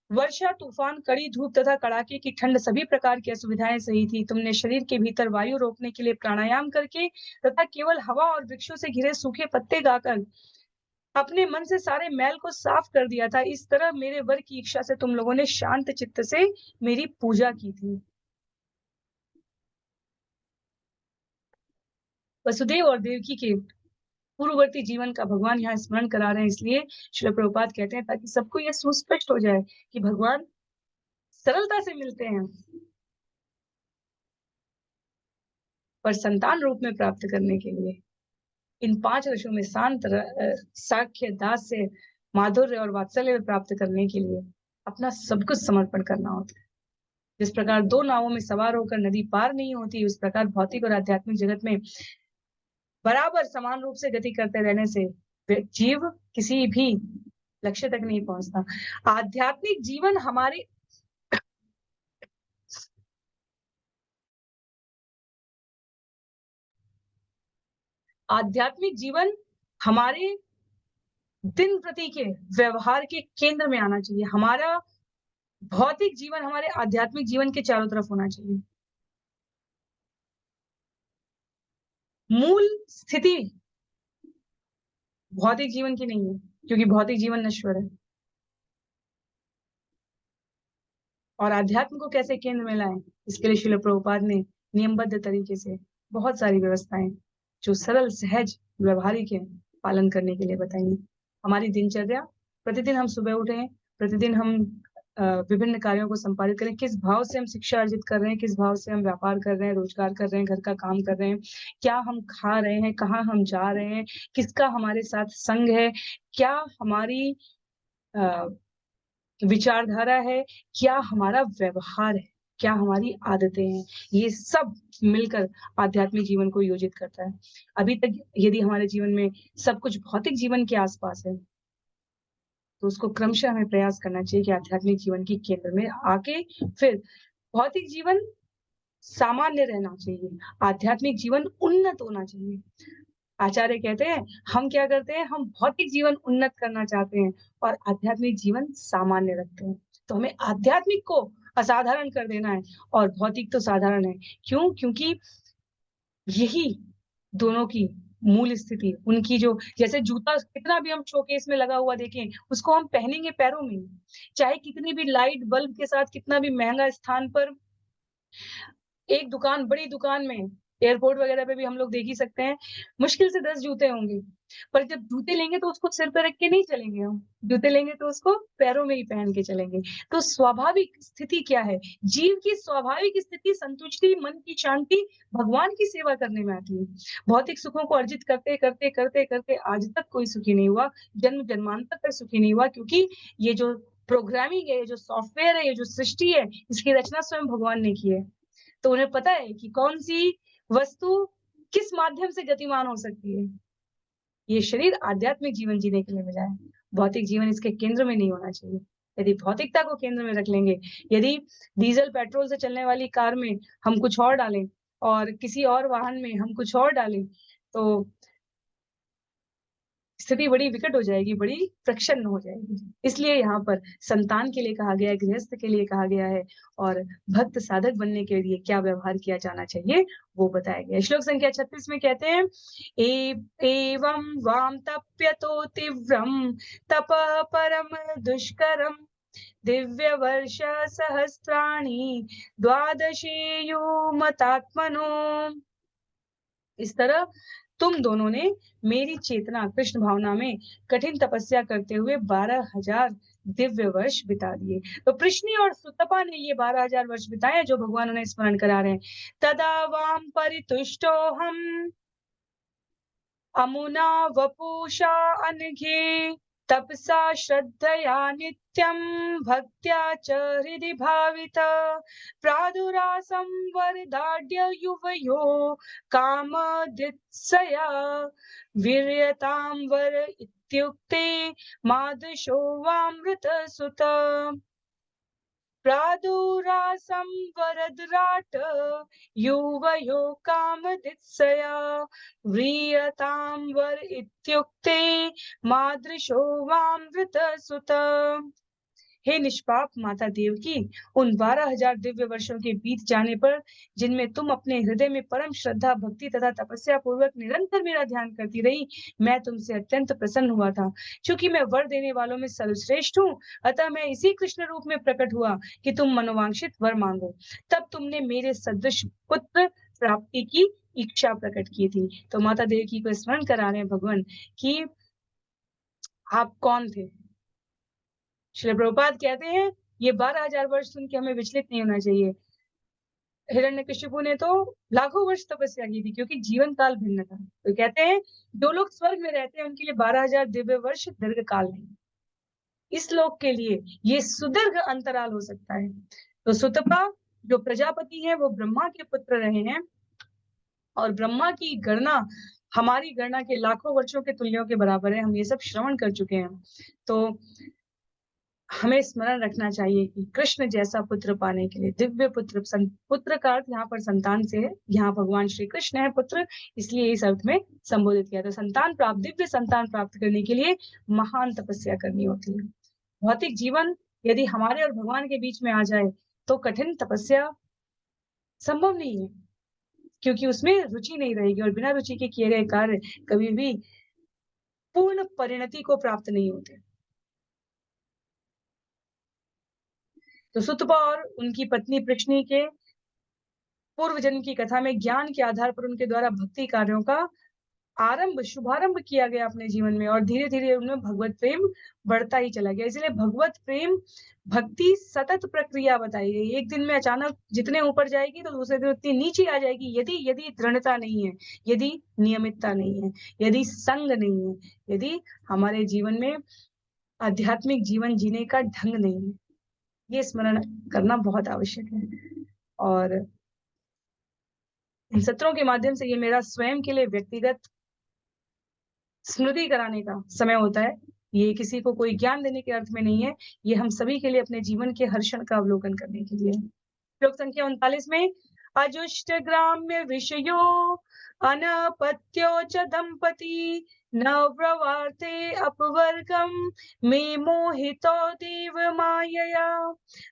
वर्षा, तूफान, कड़ी धूप तथा कड़ाके की ठंड सभी प्रकार की असुविधाएं सही थी। तुमने शरीर के भीतर वायु रोकने के लिए प्राणायाम करके तथा केवल हवा और वृक्षों से घिरे सूखे पत्ते गाकर अपने मन से सारे मैल को साफ कर दिया था। इस तरह मेरे वर की इच्छा से तुम लोगों ने शांत चित्त से मेरी पूजा की थी। वसुदेव और देवकी के पूर्ववर्ती जीवन का भगवान यहाँ स्मरण करा रहे हैं, इसलिए श्रील प्रभुपाद कहते हैं ताकि सबको यह सुस्पष्ट हो जाए कि भगवान सरलता से मिलते हैं, पर संतान रूप में प्राप्त करने के लिए इन 5 रसों में शांत, साख्य, दास्य, माधुर्य और वात्सल्य प्राप्त करने के लिए अपना सब कुछ समर्पण करना होता है। जिस प्रकार 2 नावों में सवार होकर नदी पार नहीं होती, उस प्रकार भौतिक और आध्यात्मिक जगत में बराबर समान रूप से गति करते रहने से जीव किसी भी लक्ष्य तक नहीं पहुंचता। आध्यात्मिक जीवन हमारे आध्यात्मिक जीवन हमारे दिन प्रति के व्यवहार के केंद्र में आना चाहिए। हमारा भौतिक जीवन हमारे आध्यात्मिक जीवन के चारों तरफ होना चाहिए। मूल स्थिति भौतिक जीवन की नहीं है, क्योंकि भौतिक जीवन नश्वर है। और अध्यात्म को कैसे केंद्र में लाएं, इसके लिए श्रील प्रभुपाद ने नियमबद्ध तरीके से बहुत सारी व्यवस्थाएं जो सरल, सहज, व्यवहारिक है, पालन करने के लिए बताएंगे। हमारी दिनचर्या, प्रतिदिन हम सुबह उठे, प्रतिदिन हम विभिन्न कार्यों को संपादित करें, किस भाव से हम शिक्षा अर्जित कर रहे हैं, किस भाव से हम व्यापार कर रहे हैं, रोजगार कर रहे हैं, घर का काम कर रहे हैं, क्या हम खा रहे हैं, कहाँ हम जा रहे हैं, किसका हमारे साथ संग है, क्या हमारी विचारधारा है, क्या हमारा व्यवहार है, क्या हमारी आदतें हैं, ये सब मिलकर आध्यात्मिक जीवन को योजित करता है। अभी तक यदि हमारे जीवन में सब कुछ भौतिक जीवन के आसपास है, तो उसको क्रमशः हमें प्रयास करना चाहिए कि आध्यात्मिक जीवन की केंद्र में आके फिर भौतिक जीवन सामान्य रहना चाहिए, आध्यात्मिक जीवन उन्नत होना चाहिए। आचार्य कहते हैं हम क्या करते हैं, हम भौतिक जीवन उन्नत करना चाहते हैं और आध्यात्मिक जीवन सामान्य रखते हैं। तो हमें आध्यात्मिक को असाधारण कर देना है और भौतिक तो साधारण है। क्यों? क्योंकि यही दोनों की मूल स्थिति, उनकी जो, जैसे जूता कितना भी हम शोकेस में लगा हुआ देखें, उसको हम पहनेंगे पैरों में, चाहे कितनी भी लाइट बल्ब के साथ कितना भी महंगा स्थान पर एक दुकान, बड़ी दुकान में, एयरपोर्ट वगैरह पे भी हम लोग देख ही सकते हैं, मुश्किल से 10 जूते होंगे, पर जब जूते लेंगे तो उसको सिर पे रख के नहीं चलेंगे हम, जूते लेंगे तो उसको पैरों में ही पहन के चलेंगे। तो स्वाभाविक स्थिति क्या है? जीव की स्वाभाविक स्थिति संतुष्टि, मन की शांति, भगवान की सेवा करने में आती है। भौतिक सुखों को अर्जित करते करते करते करते आज तक कोई सुखी नहीं हुआ, जन्म जन्मांतर तक सुखी नहीं हुआ, क्योंकि ये जो प्रोग्रामिंग है, ये जो सॉफ्टवेयर है, ये जो सृष्टि है, इसकी रचना स्वयं भगवान ने की है। तो उन्हें पता है कि कौन सी वस्तु किस माध्यम से गतिमान हो सकती है। ये शरीर आध्यात्मिक जीवन जीने के लिए मिला है, भौतिक जीवन इसके केंद्र में नहीं होना चाहिए। यदि भौतिकता को केंद्र में रख लेंगे, यदि डीजल पेट्रोल से चलने वाली कार में हम कुछ और डालें और किसी और वाहन में हम कुछ और डालें, तो स्थिति बड़ी विकट हो जाएगी, बड़ी प्रक्षन्न हो जाएगी। इसलिए यहाँ पर संतान के लिए कहा गया है, गृहस्थ के लिए कहा गया है, और भक्त साधक बनने के लिए क्या व्यवहार किया जाना चाहिए वो बताया गया है। श्लोक संख्या 36 में कहते हैं एवं वाम तप्यतो तीव्रम तप परम दुष्करम दिव्य वर्ष सहस्त्राणि द्वादशेयु मतात्मनो। इस तरह तुम दोनों ने मेरी चेतना कृष्ण भावना में कठिन तपस्या करते हुए 12,000 दिव्य वर्ष बिता दिए। तो कृष्णी और सुतपा ने ये 12,000 वर्ष बिताए जो भगवान उन्हें स्मरण करा रहे हैं। तदा वाम परितुष्टो हम अमुना वपुषा अनघे तपसा श्रद्धया नित्यं भक्त्या च हृदि भावित प्रादुरासं वरदाढ्य युवयो कामदित्सया वीर्यतां वर इत्युक्ते मादृशो वामृतसुत प्रादुरासं वरदराट युवयो कामदित्सया व्रीयतां वर इत्युक्ते मादृशो वामृतसुत। हे निष्पाप माता देवकी, उन 12,000 दिव्य वर्षों के बीत जाने पर जिनमें तुम अपने हृदय में परम श्रद्धा, भक्ति तथा तपस्या पूर्वक निरंतर मेरा ध्यान करती रही, मैं तुमसे अत्यंत प्रसन्न हुआ था। क्योंकि मैं वर देने वालों में सर्वश्रेष्ठ हूँ, अतः मैं इसी कृष्ण रूप में प्रकट हुआ कि तुम मनोवांछित वर मांगो। तब तुमने मेरे सदृश पुत्र प्राप्ति की इच्छा प्रकट की थी। तो माता देवकी को स्मरण करा रहे हैं भगवान कि आप कौन थे। श्रील प्रभुपाद कहते हैं ये 12,000 वर्ष सुन के हमें विचलित नहीं होना चाहिए। हिरण्यकशिपु ने तो लाखों वर्ष तपस्या की थी क्योंकि जीवन काल भिन्न था। तो कहते हैं जो लोग स्वर्ग में रहते हैं उनके लिए 12,000 दिव्य वर्ष दीर्घ काल नहीं, इस लोक के लिए ये सुदीर्घ अंतराल हो सकता है। तो सुतपा जो प्रजापति हैं वो ब्रह्मा के पुत्र रहे हैं और ब्रह्मा की गणना हमारी गणना के लाखों वर्षों के तुल्यों के बराबर है। हम ये सब श्रवण कर चुके हैं। तो हमें स्मरण रखना चाहिए कि कृष्ण जैसा पुत्र पाने के लिए दिव्य पुत्र, पुत्र का अर्थ यहाँ पर संतान से है। यहाँ भगवान श्री कृष्ण है पुत्र, इसलिए इस अर्थ में संबोधित किया। तो संतान प्राप्त, दिव्य संतान प्राप्त करने के लिए महान तपस्या करनी होती है। भौतिक जीवन यदि हमारे और भगवान के बीच में आ जाए तो कठिन तपस्या संभव नहीं है, क्योंकि उसमें रुचि नहीं रहेगी और बिना रुचि के किए गए कार्य कभी भी पूर्ण परिणति को प्राप्त नहीं होते। तो सुतपा और उनकी पत्नी प्रश्नि के पूर्व जन्म की कथा में ज्ञान के आधार पर उनके द्वारा भक्ति कार्यों का शुभारंभ किया गया अपने जीवन में और धीरे धीरे उनमें भगवत प्रेम बढ़ता ही चला गया। इसलिए भगवत प्रेम भक्ति सतत प्रक्रिया बताई गई। एक दिन में अचानक जितने ऊपर जाएगी तो दूसरे दिन उतनी नीचे आ जाएगी यदि यदि दृढ़ता नहीं है, यदि नियमितता नहीं है, यदि संग नहीं है, यदि हमारे जीवन में आध्यात्मिक जीवन जीने का ढंग नहीं है। ये स्मरण करना बहुत आवश्यक है। और इन सत्रों के माध्यम से ये मेरा स्वयं के लिए व्यक्तिगत स्मृति कराने का समय होता है। ये किसी को कोई ज्ञान देने के अर्थ में नहीं है, ये हम सभी के लिए अपने जीवन के हर क्षण का अवलोकन करने के लिए है। श्लोक संख्या 39 में अजुष्ट ग्राम्य विषयो अनपत्यो च दंपति न प्रवर्ते अपवर्गम में मोहितो देव मायया।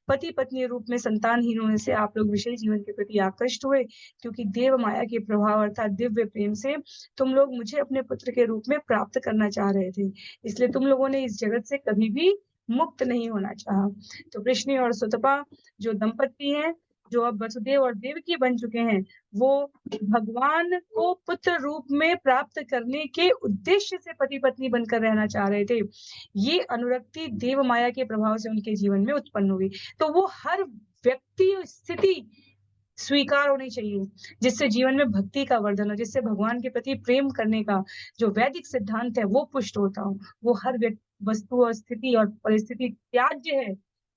पति पत्नी रूप में संतानहीन होने से आप लोग विषय जीवन के प्रति आकृष्ट हुए, क्योंकि देव माया के प्रभाव अर्थात दिव्य प्रेम से तुम लोग मुझे अपने पुत्र के रूप में प्राप्त करना चाह रहे थे, इसलिए तुम लोगों ने इस जगत से कभी भी मुक्त नहीं होना चाहा। तो कृष्ण और सुतपा जो दंपति हैं, जो अब वसुदेव और देवकी बन चुके हैं, वो भगवान को पुत्र रूप में प्राप्त करने के उद्देश्य से पति पत्नी बनकर रहना चाह रहे थे। ये अनुरक्ति देव माया के प्रभाव से उनके जीवन में उत्पन्न हुई। तो वो हर व्यक्ति स्थिति स्वीकार होनी चाहिए जिससे जीवन में भक्ति का वर्धन हो, जिससे भगवान के प्रति प्रेम करने का जो वैदिक सिद्धांत है वो पुष्ट होता हो। वो हर वस्तु और स्थिति और परिस्थिति त्याज्य है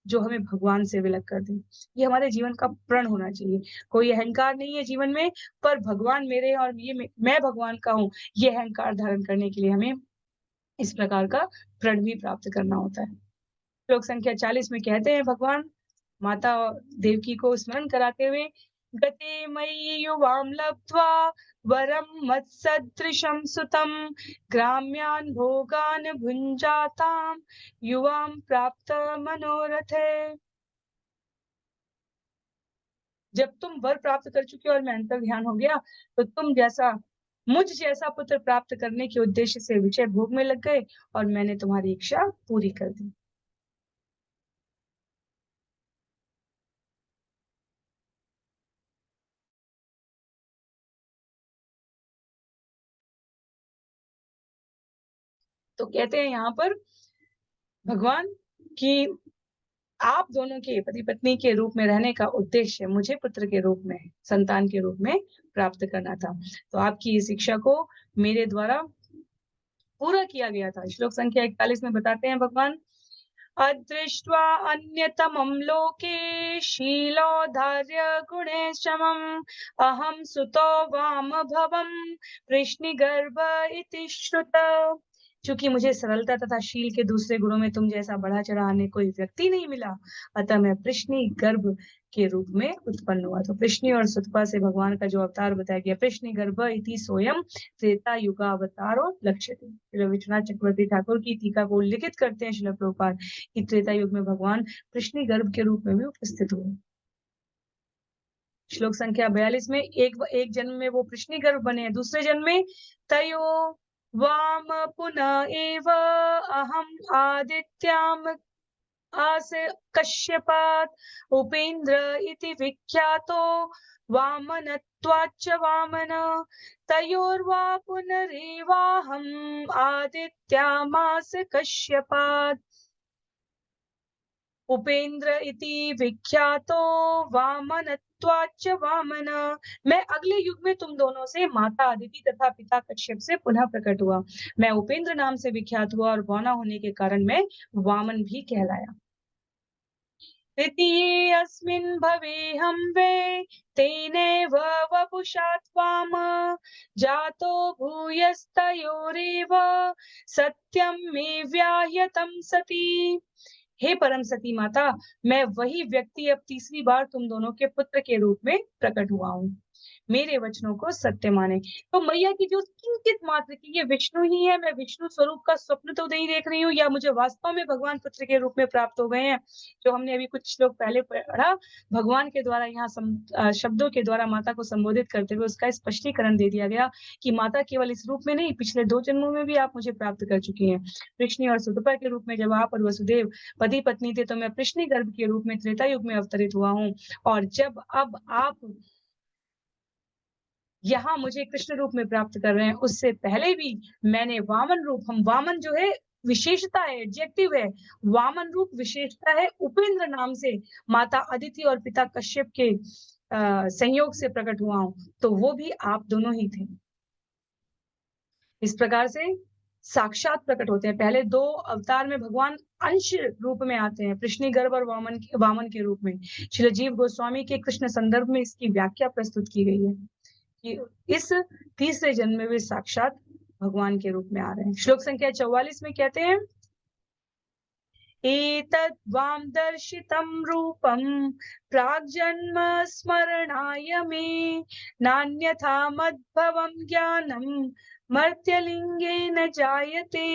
जो हमें भगवान से विलग कर दे। ये हमारे जीवन का प्रण होना चाहिए। कोई अहंकार नहीं है जीवन में, पर भगवान मेरे और ये मैं भगवान का हूँ, ये अहंकार धारण करने के लिए हमें इस प्रकार का प्रण भी प्राप्त करना होता है। श्लोक संख्या 40 में कहते हैं भगवान माता देवकी को स्मरण कराते हुए, गते मयि युवां लब्ध्वा वरं मत्सदृशं सुतं ग्राम्यान् भोगान् भुञ्जातां युवां प्राप्त मनोरथे। जब तुम वर प्राप्त कर चुके और मैं अंतर ध्यान हो गया तो तुम जैसा मुझ जैसा पुत्र प्राप्त करने के उद्देश्य से विषय भोग में लग गए और मैंने तुम्हारी इच्छा पूरी कर दी। तो कहते हैं यहाँ पर भगवान कि आप दोनों के पति पत्नी के रूप में रहने का उद्देश्य मुझे पुत्र के रूप में, संतान के रूप में प्राप्त करना था। तो आपकी इस इच्छा को मेरे द्वारा पूरा किया गया था। श्लोक संख्या 41 में बताते हैं भगवान, अदृष्ट्वा अन्यतमं लोके शीलोधार्य गुणेशमम् अहं सुतो वामभवम् वृष्णिगर्भ इति श्रुत। चूंकि मुझे सरलता तथा शील के दूसरे गुणों में तुम जैसा बढ़ा चढ़ाने कोई व्यक्ति नहीं मिला, अतः मैं कृष्णि गर्भ के रूप में उत्पन्न हुआ। तो कृष्णि और सुतपा से भगवान का जो अवतार बताया गया, कृष्णि गर्भ इति सोयम त्रेता युगावतारो लक्ष्यते। श्री विश्वनाथ चक्रवर्ती ठाकुर की टीका को उल्लिखित करते हैं श्रील प्रभुपाद कि त्रेता युग में भगवान कृष्णि गर्भ के रूप में भी उपस्थित हुए। श्लोक संख्या 42 में एक जन्म में वो कृष्णि गर्भ बने हैं, दूसरे जन्म में तयो वाम पुनः एव अहम आदित्याम आस कश्यपात् उपेन्द्र इति विख्यातो वामनत्वाच्च वामन तयोर्वा पुनरेवाहम् आदित्यामास कश्यपात् उपेन्द्र इति विख्यातो वामनत्वाच्च वामन। मैं अगले युग में तुम दोनों से माता अदिति तथा पिता कश्यप से पुनः प्रकट हुआ। मैं उपेन्द्र नाम से विख्यात हुआ और बौना होने के कारण मैं वामन भी कहलाया। तृतीये अस्मिन् भवेऽहं वे तेनैव वपुषा त्वाम जातो भूयस्तयोरेव सत्यं मे व्याह्यतं सति। हे परम सती माता, मैं वही व्यक्ति अब तीसरी बार तुम दोनों के पुत्र के रूप में प्रकट हुआ हूँ। मेरे वचनों को सत्य माने। तो मैया की जो किंचित मात्र की ये विष्णु ही है, मैं विष्णु स्वरूप का स्वप्न तो नहीं देख रही हूँ, या मुझे वास्तव में भगवान पुत्र के रूप में प्राप्त हो गए हैं। जो हमने अभी कुछ श्लोक पहले पढ़ा, भगवान के द्वारा यहाँ शब्दों के द्वारा माता को संबोधित करते हुए उसका स्पष्टीकरण दे दिया गया कि माता केवल इस रूप में नहीं, पिछले 2 जन्मों में भी आप मुझे प्राप्त कर चुकी हैं। कृष्ण और सुतपा के रूप में जब आप और वसुदेव पति पत्नी थे, तो मैं कृष्ण गर्भ के रूप में त्रेता युग में अवतरित हुआ हूँ। और जब अब आप यहाँ मुझे कृष्ण रूप में प्राप्त कर रहे हैं, उससे पहले भी मैंने वामन रूप, हम वामन जो है विशेषता है, एडजेक्टिव है, वामन रूप विशेषता है, उपेंद्र नाम से माता अदिति और पिता कश्यप के संयोग से प्रकट हुआ हूं। तो वो भी आप दोनों ही थे। इस प्रकार से साक्षात प्रकट होते हैं। पहले 2 अवतार में भगवान अंश रूप में आते हैं, कृष्ण गर्भ और वामन के रूप में। श्री जीव गोस्वामी के कृष्ण संदर्भ में इसकी व्याख्या प्रस्तुत की गई है कि इस तीसरे जन्म में वे साक्षात भगवान के रूप में आ रहे हैं। श्लोक संख्या 44 में कहते हैं, एतद् वाम दर्शितं रूपं प्राग्जन्म स्मरणाय मे नान्यथा मद्भवं ज्ञानं मर्त्यलिंगेन जायते।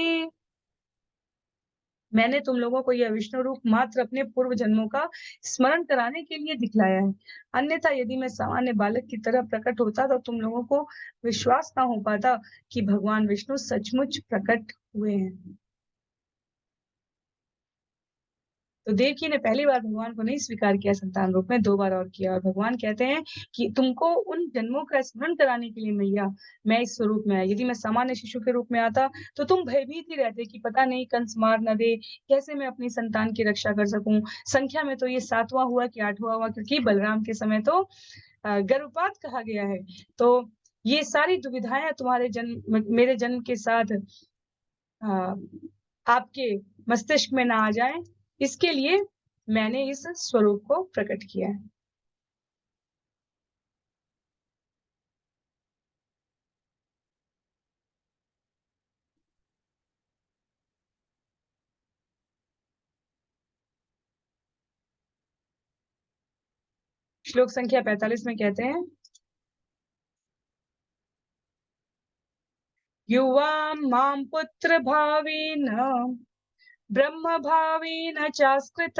मैंने तुम लोगों को यह विष्णु रूप मात्र अपने पूर्व जन्मों का स्मरण कराने के लिए दिखलाया है। अन्यथा यदि मैं सामान्य बालक की तरह प्रकट होता तो तुम लोगों को विश्वास ना हो पाता कि भगवान विष्णु सचमुच प्रकट हुए हैं। तो देवकी ने पहली बार भगवान को नहीं स्वीकार किया संतान रूप में, 2 बार और किया। और भगवान कहते हैं कि तुमको उन जन्मों का स्मरण कराने के लिए मैया मैं इस स्वरूप में आया। यदि मैं सामान्य शिशु के रूप में आता तो तुम भयभीत ही रहते कि पता नहीं कंस मार न दे, कैसे मैं अपनी संतान की रक्षा कर सकूं। संख्या में तो ये 7वां हुआ कि 8वां हुआ, क्योंकि बलराम के समय तो गर्भपात कहा गया है। तो ये सारी दुविधाएं तुम्हारे जन्म मेरे जन्म के साथ आपके मस्तिष्क में ना आ जाए, इसके लिए मैंने इस स्वरूप को प्रकट किया है। श्लोक संख्या 45 में कहते हैं, युवा माम पुत्र भावेन ब्रह्म भावेन चास्कृत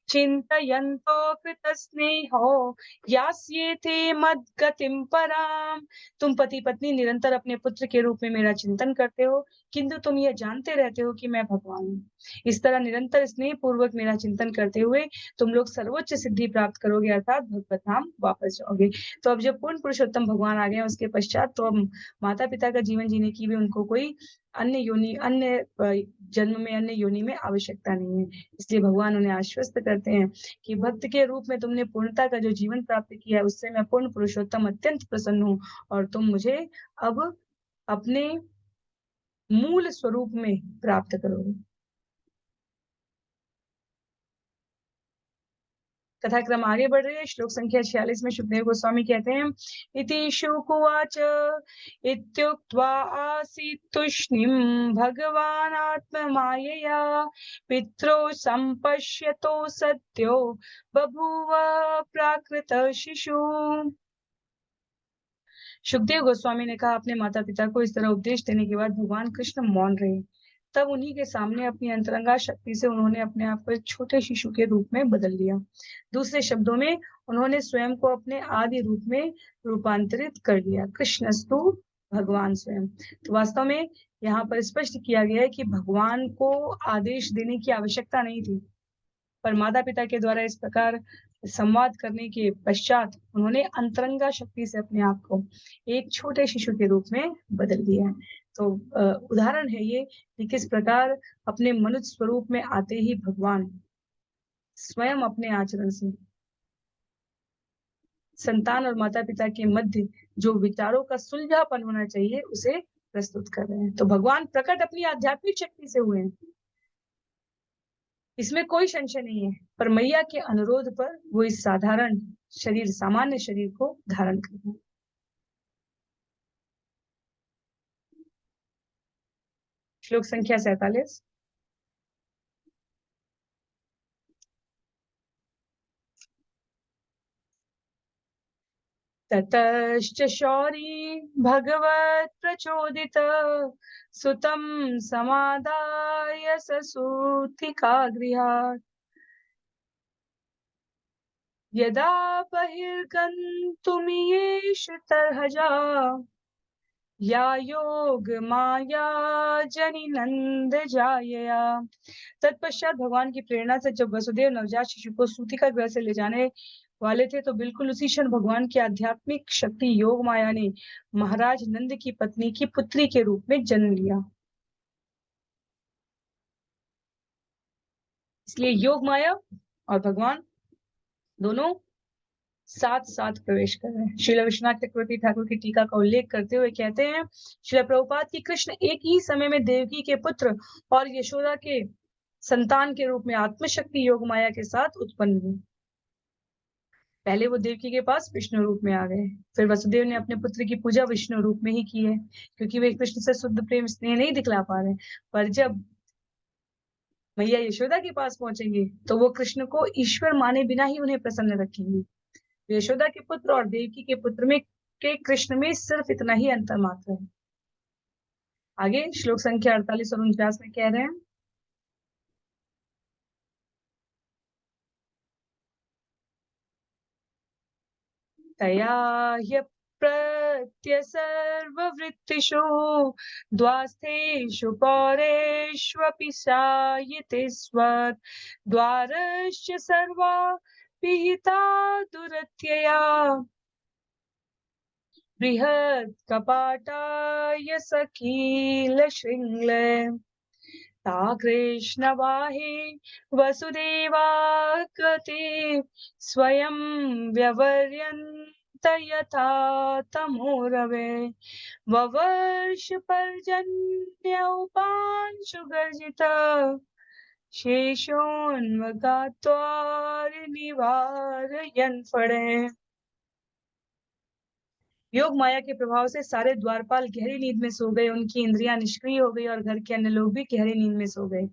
चिन्तयन्तो कृतस्नेहो यास्येते मद्गतिं पराम। तुम पति पत्नी निरंतर अपने पुत्र के रूप में मेरा चिंतन करते हो, किंतु तुम यह जानते रहते हो कि मैं भगवान हूँ। इस तरह निरंतर स्नेह पूर्वक मेरा चिंतन करते हुए तुम लोग सर्वोच्च सिद्धि प्राप्त करोगे, अर्थात भगवत धाम वापस जाओगे। तो अब जब पूर्ण पुरुषोत्तम भगवान आ गए, उसके पश्चात तो अब माता पिता का जीवन जीने की भी उनको कोई अन्य जन्म में, अन्य योनि में आवश्यकता नहीं है। इसलिए भगवान उन्हें आश्वस्त करते हैं कि भक्त के रूप में तुमने पूर्णता का जो जीवन प्राप्त किया है, उससे मैं पूर्ण पुरुषोत्तम अत्यंत प्रसन्न हूँ, और तुम मुझे अब अपने मूल स्वरूप में प्राप्त करोगे। कथा क्रम आगे बढ़ रही है। श्लोक संख्या 46 में सुखदेव गोस्वामी कहते हैं, इति शुकुवाच इत्युक्त्वा आसीत् तूष्णीं भगवान् आत्ममायया पित्रो सम्पश्यतो सत्यो बभूव प्राकृत शिशु। सुखदेव गोस्वामी ने कहा, अपने माता पिता को इस तरह उपदेश देने के बाद भगवान कृष्ण मौन रहे। तब उन्हीं के सामने अपनी अंतरंगा शक्ति से उन्होंने अपने आप को एक छोटे शिशु के रूप में बदल लिया। दूसरे शब्दों में उन्होंने स्वयं को अपने आदि रूप में रूपांतरित कर लिया। कृष्णस्तु भगवान स्वयं। तो वास्तव में यहाँ पर स्पष्ट किया गया है कि भगवान को आदेश देने की आवश्यकता नहीं थी, पर माता पिता के द्वारा इस प्रकार संवाद करने के पश्चात उन्होंने अंतरंगा शक्ति से अपने आप को एक छोटे शिशु के रूप में बदल दिया है। तो उदाहरण है ये कि किस प्रकार अपने मनुष्य स्वरूप में आते ही भगवान स्वयं अपने आचरण से संतान और माता पिता के मध्य जो विचारों का सुलझापन होना चाहिए उसे प्रस्तुत कर रहे हैं। तो भगवान प्रकट अपनी आध्यात्मिक शक्ति से हुए हैं, इसमें कोई संशय नहीं है, पर मैया के अनुरोध पर वो इस साधारण शरीर, सामान्य शरीर को धारण कर रहे हैं। श्लोक संख्या 47। ततश्च शौरी भगवत प्रचोदित सुतं समादाय ससूतिका गृहात् यदा बहिर्गन्तुमियेष तर्हजा या योग माया जनि नंद जायया। तत्पश्चात भगवान की प्रेरणा से जब वसुदेव नवजात शिशु को सूतिका गृह से ले जाने वाले थे, तो बिल्कुल उसी क्षण भगवान की आध्यात्मिक शक्ति योग माया ने महाराज नंद की पत्नी की पुत्री के रूप में जन्म लिया। इसलिए योग माया और भगवान दोनों साथ साथ प्रवेश कर रहे हैं। श्रील विश्वनाथ चक्रवर्ती ठाकुर की टीका का उल्लेख करते हुए कहते हैं, श्रील प्रभुपाद की कृष्ण एक ही समय में देवकी के पुत्र और यशोदा के संतान के रूप में आत्मशक्ति योग माया के साथ उत्पन्न हुए। पहले वो देवकी के पास विष्णु रूप में आ गए, फिर वसुदेव ने अपने पुत्र की पूजा विष्णु रूप में ही की है, क्योंकि वे कृष्ण से शुद्ध प्रेम स्नेह नहीं दिखला पा रहे। पर जब मैया यशोदा के पास पहुंचेंगे तो वो कृष्ण को ईश्वर माने बिना ही उन्हें प्रसन्न रखेंगे। यशोदा के पुत्र और देवकी के पुत्र में के कृष्ण में सिर्फ इतना ही अंतर मात्र है। आगे श्लोक संख्या 48 और 49 में कह रहे हैं, तया ह्यप्रत्यसर्ववृत्तिषु द्वास्थेषु पौरेष्वपि सायिते स्वत् द्वारश्च सर्वा पिहिता दुरत्यया बृहत् कपाटाय सकील शृंगले ता कृष्णवाहे वसुदेवा कृते स्वयं व्यवर्यन्त यथा तमोरवे ववर्ष पर्जन्य उपांशुगर्जित शेषोन्वगात्वार निवारयन् फणे। योग माया के प्रभाव से सारे द्वारपाल गहरी नींद में सो गए, उनकी इंद्रियां निष्क्रिय हो गई और घर के अन्य लोग भी गहरी नींद में सो गए।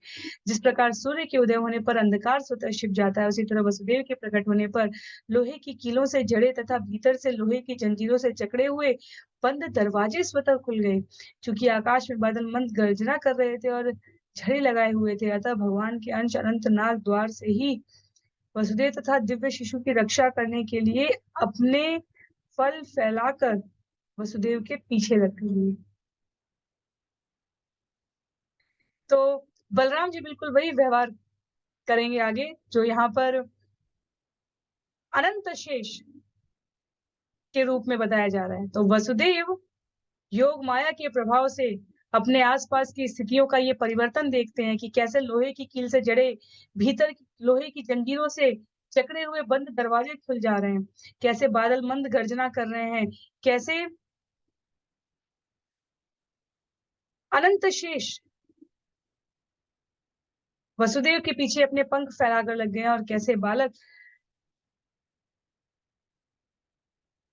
जिस प्रकार सूर्य के उदय होने पर अंधकार स्वतः छिप जाता है, उसी तरह वसुदेव के प्रकट होने पर लोहे की कीलों से जड़े तथा भीतर से लोहे की जंजीरों से जकड़े हुए बंद दरवाजे स्वतः खुल गए। चूंकि आकाश में बादल मंद गर्जना कर रहे थे और झड़े लगाए हुए थे, अतः भगवान के अंश अनंत नाग द्वार से ही वसुदेव तथा दिव्य शिशु की रक्षा करने के लिए अपने फल फैलाकर वसुदेव के पीछे रख लिए। तो बलराम जी बिल्कुल वही व्यवहार करेंगे आगे जो यहाँ पर अनंत शेष के रूप में बताया जा रहा है। तो वसुदेव योग माया के प्रभाव से अपने आसपास की स्थितियों का ये परिवर्तन देखते हैं कि कैसे लोहे की कील से जड़े भीतर लोहे की जंजीरों से जकड़े हुए बंद दरवाजे खुल जा रहे हैं, कैसे बादल मंद गर्जना कर रहे हैं, कैसे अनंत शेष वसुदेव के पीछे अपने पंख फैलाकर लग गए और कैसे बालक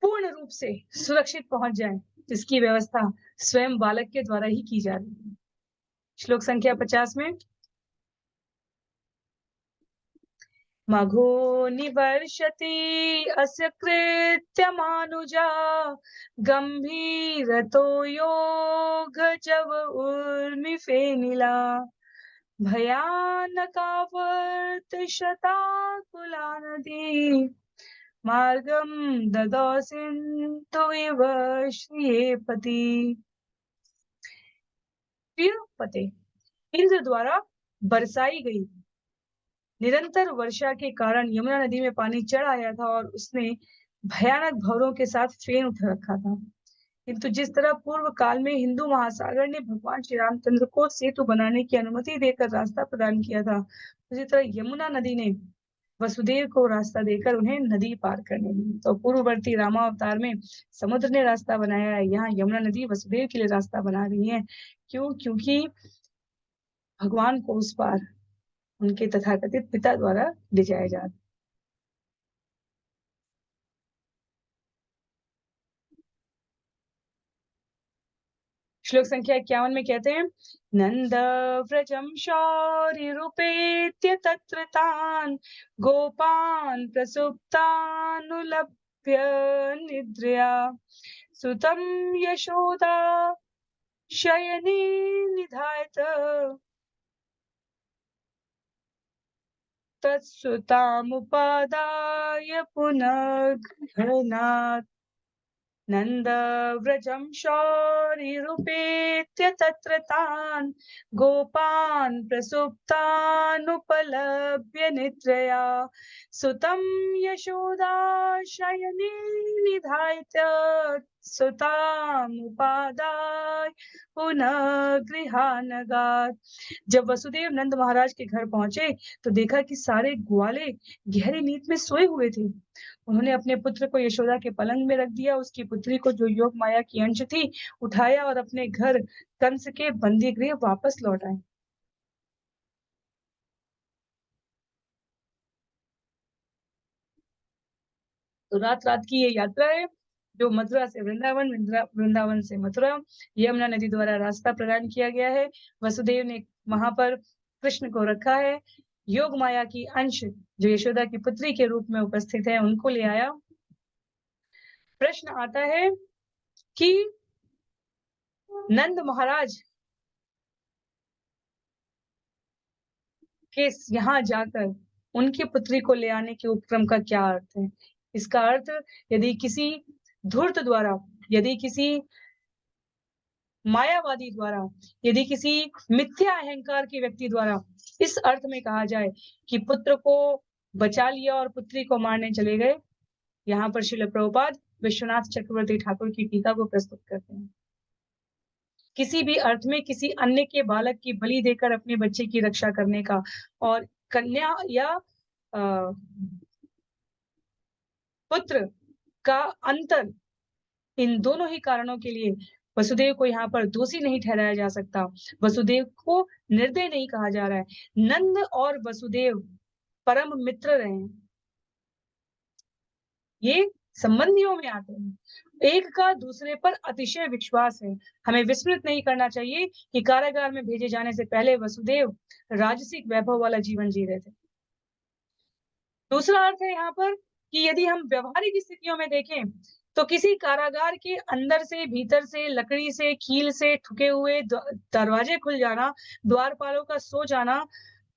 पूर्ण रूप से सुरक्षित पहुंच जाए, जिसकी व्यवस्था स्वयं बालक के द्वारा ही की जा रही है। श्लोक संख्या 50 में मघो निवर्षति अस्य कृत्यमानुजा गंभीरतो योग जव उर्मि फेनिला भयानकावर्तशताकुला नदी मार्गम ददौ सिंधु इव श्रियेपति। प्रियपते इंद्र द्वारा बरसाई गई निरंतर वर्षा के कारण यमुना नदी में पानी चढ़ आया था और उसने भयानक भंवरों के साथ फेन उठा रखा था। किंतु जिस तरह पूर्व काल में हिंदू महासागर ने भगवान श्री रामचंद्र को सेतु बनाने की अनुमति देकर रास्ता प्रदान किया था, उसी तरह यमुना नदी ने वसुदेव को रास्ता देकर उन्हें नदी पार करने दी। तो पूर्ववर्ती रामावतार में समुद्र ने रास्ता बनाया है, यहाँ यमुना नदी वसुदेव के लिए रास्ता बना रही है। क्यों? क्योंकि भगवान को उस पार उनके तथाकथित पिता द्वारा ले जाया जा रहा। श्लोक संख्या 51 में कहते हैं नंद व्रजम शौर्य रूपेत्य तत्र तान गोपान प्रसुप्तानुलभ्य निद्रया सुतम यशोदा शयने निधायत तत्सुतामुपादाय पुनः घनात् नंद व्रजम शौरिरूपेत्य तत्र तान् गोपान् प्रसुप्तानुपलभ्य निद्रया सुतं यशोदा शयने निधाय सुतामुपादाय पुनः गृहानगात्। जब वसुदेव नंद महाराज के घर पहुंचे तो देखा कि सारे ग्वाले गहरी नींद में सोए हुए थे। उन्होंने अपने पुत्र को यशोदा के पलंग में रख दिया, उसकी पुत्री को जो योग माया की अंश थी उठाया और अपने घर कंस के बंदी गृह वापस लौट आए। तो रात रात की ये यात्रा है जो मथुरा से वृंदावन, वृंदावन से मथुरा यमुना नदी द्वारा रास्ता प्रदान किया गया है। वसुदेव ने वहां पर कृष्ण को रखा है, योग माया की अंश जो यशोदा की पुत्री के रूप में उपस्थित है उनको ले आया। प्रश्न आता है कि नंद महाराज के यहाँ जाकर उनकी पुत्री को ले आने के उपक्रम का क्या अर्थ है? इसका अर्थ यदि किसी धूर्त द्वारा, यदि किसी मायावादी द्वारा, यदि किसी मिथ्या अहंकार के व्यक्ति द्वारा इस अर्थ में कहा जाए कि पुत्र को बचा लिया और पुत्री को मारने चले गए, यहाँ पर श्रील प्रभुपाद विश्वनाथ चक्रवर्ती ठाकुर की टीका को प्रस्तुत करते हैं। किसी भी अर्थ में किसी अन्य के बालक की बलि देकर अपने बच्चे की रक्षा करने का और कन्या या पुत्र का अंतर, इन दोनों ही कारणों के लिए वसुदेव को यहाँ पर दोषी नहीं ठहराया जा सकता। वसुदेव को निर्दय नहीं कहा जा रहा है। नंद और वसुदेव परम मित्र रहे, ये संबंधियों में आते हैं। एक का दूसरे पर अतिशय विश्वास है। हमें विस्मृत नहीं करना चाहिए कि कारागार में भेजे जाने से पहले वसुदेव राजसिक वैभव वाला जीवन जी रहे थे। दूसरा अर्थ है यहाँ पर कि यदि हम व्यवहारिक स्थितियों में देखें तो किसी कारागार के अंदर से, भीतर से, लकड़ी से, कील से ठुके हुए दरवाजे खुल जाना, द्वारपालों का सो जाना,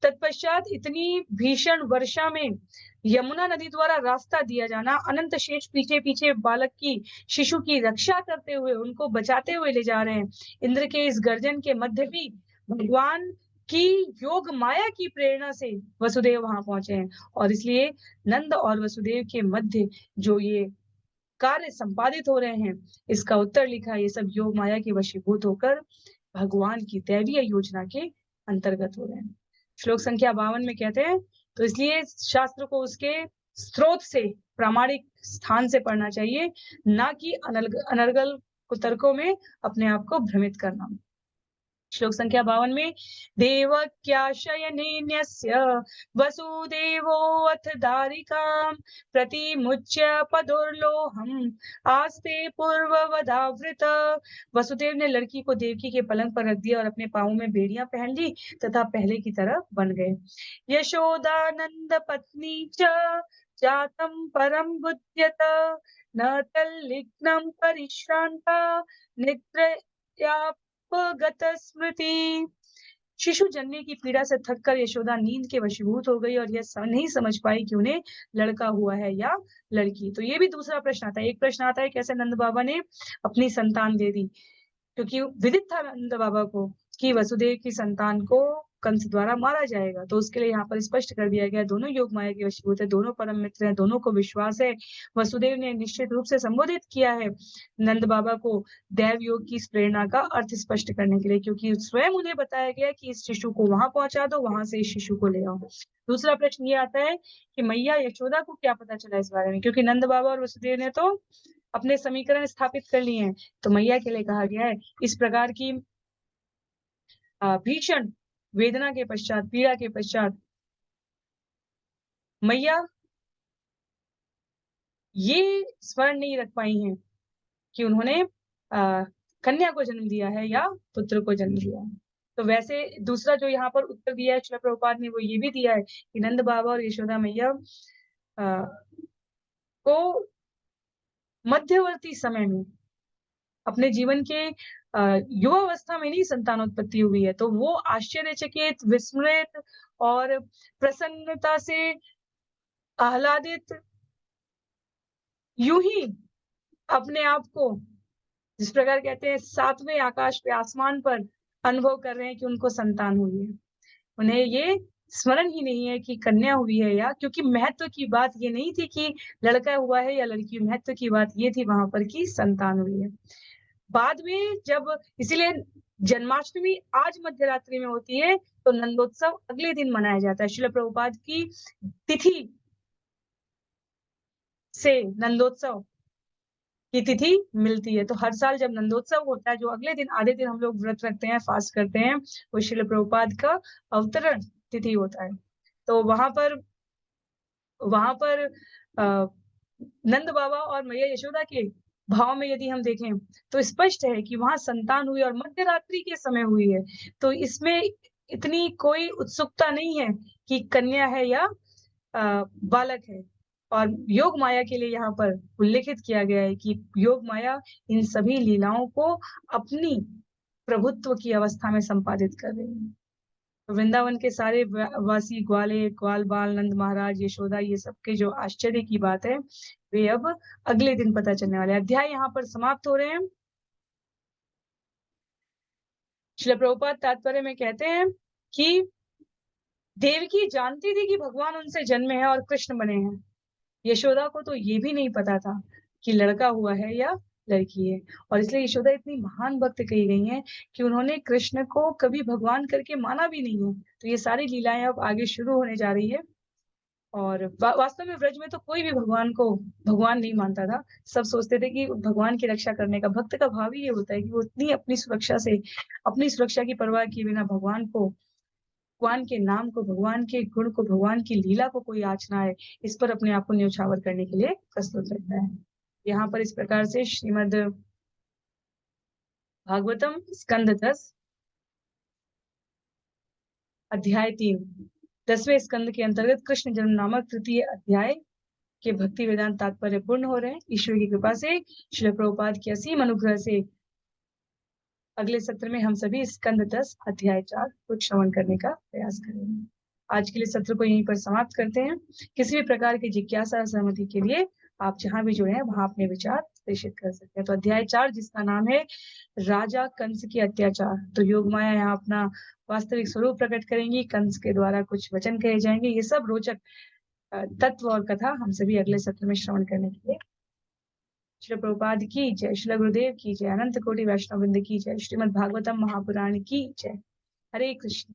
तत्पश्चात इतनी भीषण वर्षा में यमुना नदी द्वारा रास्ता दिया जाना, अनंत शेष पीछे पीछे बालक की, शिशु की रक्षा करते हुए, उनको बचाते हुए ले जा रहे हैं। इंद्र के इस गर्जन के मध्य भी भगवान की योग माया की प्रेरणा से वसुदेव वहां पहुंचे हैं और इसलिए नंद और वसुदेव के मध्य जो ये कार्य संपादित हो रहे हैं, इसका उत्तर लिखा ये सब योग माया के वशीभूत होकर भगवान की दैवीय योजना के अंतर्गत हो रहे हैं। श्लोक संख्या 52 में कहते हैं तो इसलिए शास्त्र को उसके स्रोत से, प्रामाणिक स्थान से पढ़ना चाहिए, ना कि अनर्गल कुतर्कों में अपने आप को भ्रमित करना। श्लोक संख्या 52 में देवक्याशयनेन्यस्य वसुदेवोऽथ दारिकां प्रतिमुच्य पदोर्लोहम् आस्ते पूर्ववदावृत। वसुदेव ने लड़की को देवकी के पलंग पर रख दिया और अपने पांवों में बेड़ियां पहन ली तथा पहले की तरह बन गए। यशोदानंद पत्नी च जातम परम बुध्यत न तल्लिग्नं परिश्रांता निद्रया गत स्मृति। शिशु जन्ने की पीड़ा से थककर यशोदा नींद के वशीभूत हो गई और यह नहीं समझ पाई कि उन्हें लड़का हुआ है या लड़की। तो ये भी दूसरा प्रश्न आता है। एक प्रश्न आता है कैसे नंद बाबा ने अपनी संतान दे दी, क्योंकि विदित था नंद बाबा को कि वसुदेव की संतान को कंस द्वारा मारा जाएगा। तो उसके लिए यहाँ पर स्पष्ट कर दिया गया दोनों योग माया के वशीभूत है, दोनों परम मित्र हैं, दोनों को विश्वास है। वसुदेव ने निश्चित रूप से संबोधित किया है नंद बाबा को दैव योग की इस प्रेरणा का अर्थ स्पष्ट करने के लिए, क्योंकि स्वयं उन्हें बताया गया कि इस शिशु को वहां पहुंचा दो, वहां से इस शिशु को ले आओ। दूसरा प्रश्न ये आता है कि मैया यशोदा को क्या पता चला इस बारे में, क्योंकि नंद बाबा और वसुदेव ने तो अपने समीकरण स्थापित कर लिए हैं। तो मैया के लिए कहा गया है इस प्रकार की भीषण वेदना के पश्चात, पीड़ा के पश्चात मैया ये स्मरण नहीं रख पाई हैं कि उन्होंने कन्या को जन्म दिया है या पुत्र को जन्म दिया है। तो वैसे दूसरा जो यहाँ पर उत्तर दिया है श्रील प्रभुपाद ने, वो ये भी दिया है कि नंद बाबा और यशोदा मैया को मध्यवर्ती समय में अपने जीवन के युवावस्था में नहीं संतानोत्पत्ति हुई है, तो वो आश्चर्यचकित, विस्मृत और प्रसन्नता से आह्लादित यूं ही अपने आप को जिस प्रकार कहते हैं सातवें आकाश पे, आसमान पर अनुभव कर रहे हैं कि उनको संतान हुई है। उन्हें ये स्मरण ही नहीं है कि कन्या हुई है या, क्योंकि महत्व की बात ये नहीं थी कि लड़का हुआ है या लड़की, महत्व की बात ये थी वहां पर कि संतान हुई है। बाद में जब, इसीलिए जन्माष्टमी आज मध्यरात्रि में होती है, तो नंदोत्सव अगले दिन मनाया जाता है। श्रील प्रभुपाद की तिथि से नंदोत्सव की तिथि मिलती है। तो हर साल जब नंदोत्सव होता है, जो अगले दिन आधे दिन हम लोग व्रत रखते हैं, फास्ट करते हैं, वो श्रील प्रभुपाद का अवतरण तिथि होता है। तो वहां पर नंद बाबा और मैया यशोदा के भाव में यदि हम देखें तो स्पष्ट है कि वहां संतान हुई और मध्यरात्रि के समय हुई है। तो इसमें इतनी कोई उत्सुकता नहीं है कि कन्या है या बालक है। और योग माया के लिए यहाँ पर उल्लेखित किया गया है कि योग माया इन सभी लीलाओं को अपनी प्रभुत्व की अवस्था में संपादित कर रही है। वृंदावन के सारे वासी, ग्वाले, ग्वाल बाल, नंद महाराज, यशोदा, ये सब के जो आश्चर्य की बात है, वे अब अगले दिन पता चलने वाले। अध्याय यहाँ पर समाप्त हो रहे हैं। श्रील प्रभुपाद तात्पर्य में कहते हैं कि देवकी जानती थी कि भगवान उनसे जन्मे हैं और कृष्ण बने हैं। यशोदा को तो ये भी नहीं पता था कि लड़का हुआ है या लड़की है, और इसलिए यशोदा इतनी महान भक्त कही गई हैं कि उन्होंने कृष्ण को कभी भगवान करके माना भी नहीं है। तो ये सारी लीलाएं अब आगे शुरू होने जा रही है। और वास्तव में व्रज में तो कोई भी भगवान को भगवान नहीं मानता था। सब सोचते थे कि भगवान की रक्षा करने का, भक्त का भाव ही ये होता है कि वो इतनी अपनी सुरक्षा की परवाह किए बिना भगवान को, भगवान के नाम को, भगवान के गुण को, भगवान की लीला को कोई आँच ना आए, इस पर अपने आप को न्यौछावर करने के लिए प्रस्तुत रहता है। यहाँ पर इस प्रकार से श्रीमद् भागवतम स्कंद 10 अध्याय 3 10वें स्कंद के अंतर्गत कृष्ण जन्म नामक तृतीय अध्याय के भक्ति वेदांत तात्पर्य पूर्ण हो रहे हैं। ईश्वर की कृपा से, श्रील प्रभुपाद के असीम अनुग्रह से अगले सत्र में हम सभी स्कंद 10 अध्याय 4 को श्रवण करने का प्रयास करेंगे। आज के लिए सत्र को यहीं पर समाप्त करते हैं। किसी भी प्रकार की जिज्ञासा, सहमति के लिए आप जहां भी जुड़े हैं वहां अपने विचार प्रेषित कर सकते हैं। तो अध्याय 4 जिसका नाम है राजा कंस के अत्याचार, तो योग माया यहाँ अपना वास्तविक स्वरूप प्रकट करेंगी, कंस के द्वारा कुछ वचन कहे जाएंगे। ये सब रोचक तत्व और कथा हम सभी अगले सत्र में श्रवण करने के लिए। श्री प्रभुपाद की जय, श्री गुरुदेव की जय, अनंत कोटि वैष्णव वृंद की जय, श्रीमद् भागवतम महापुराण की जय। हरे कृष्ण।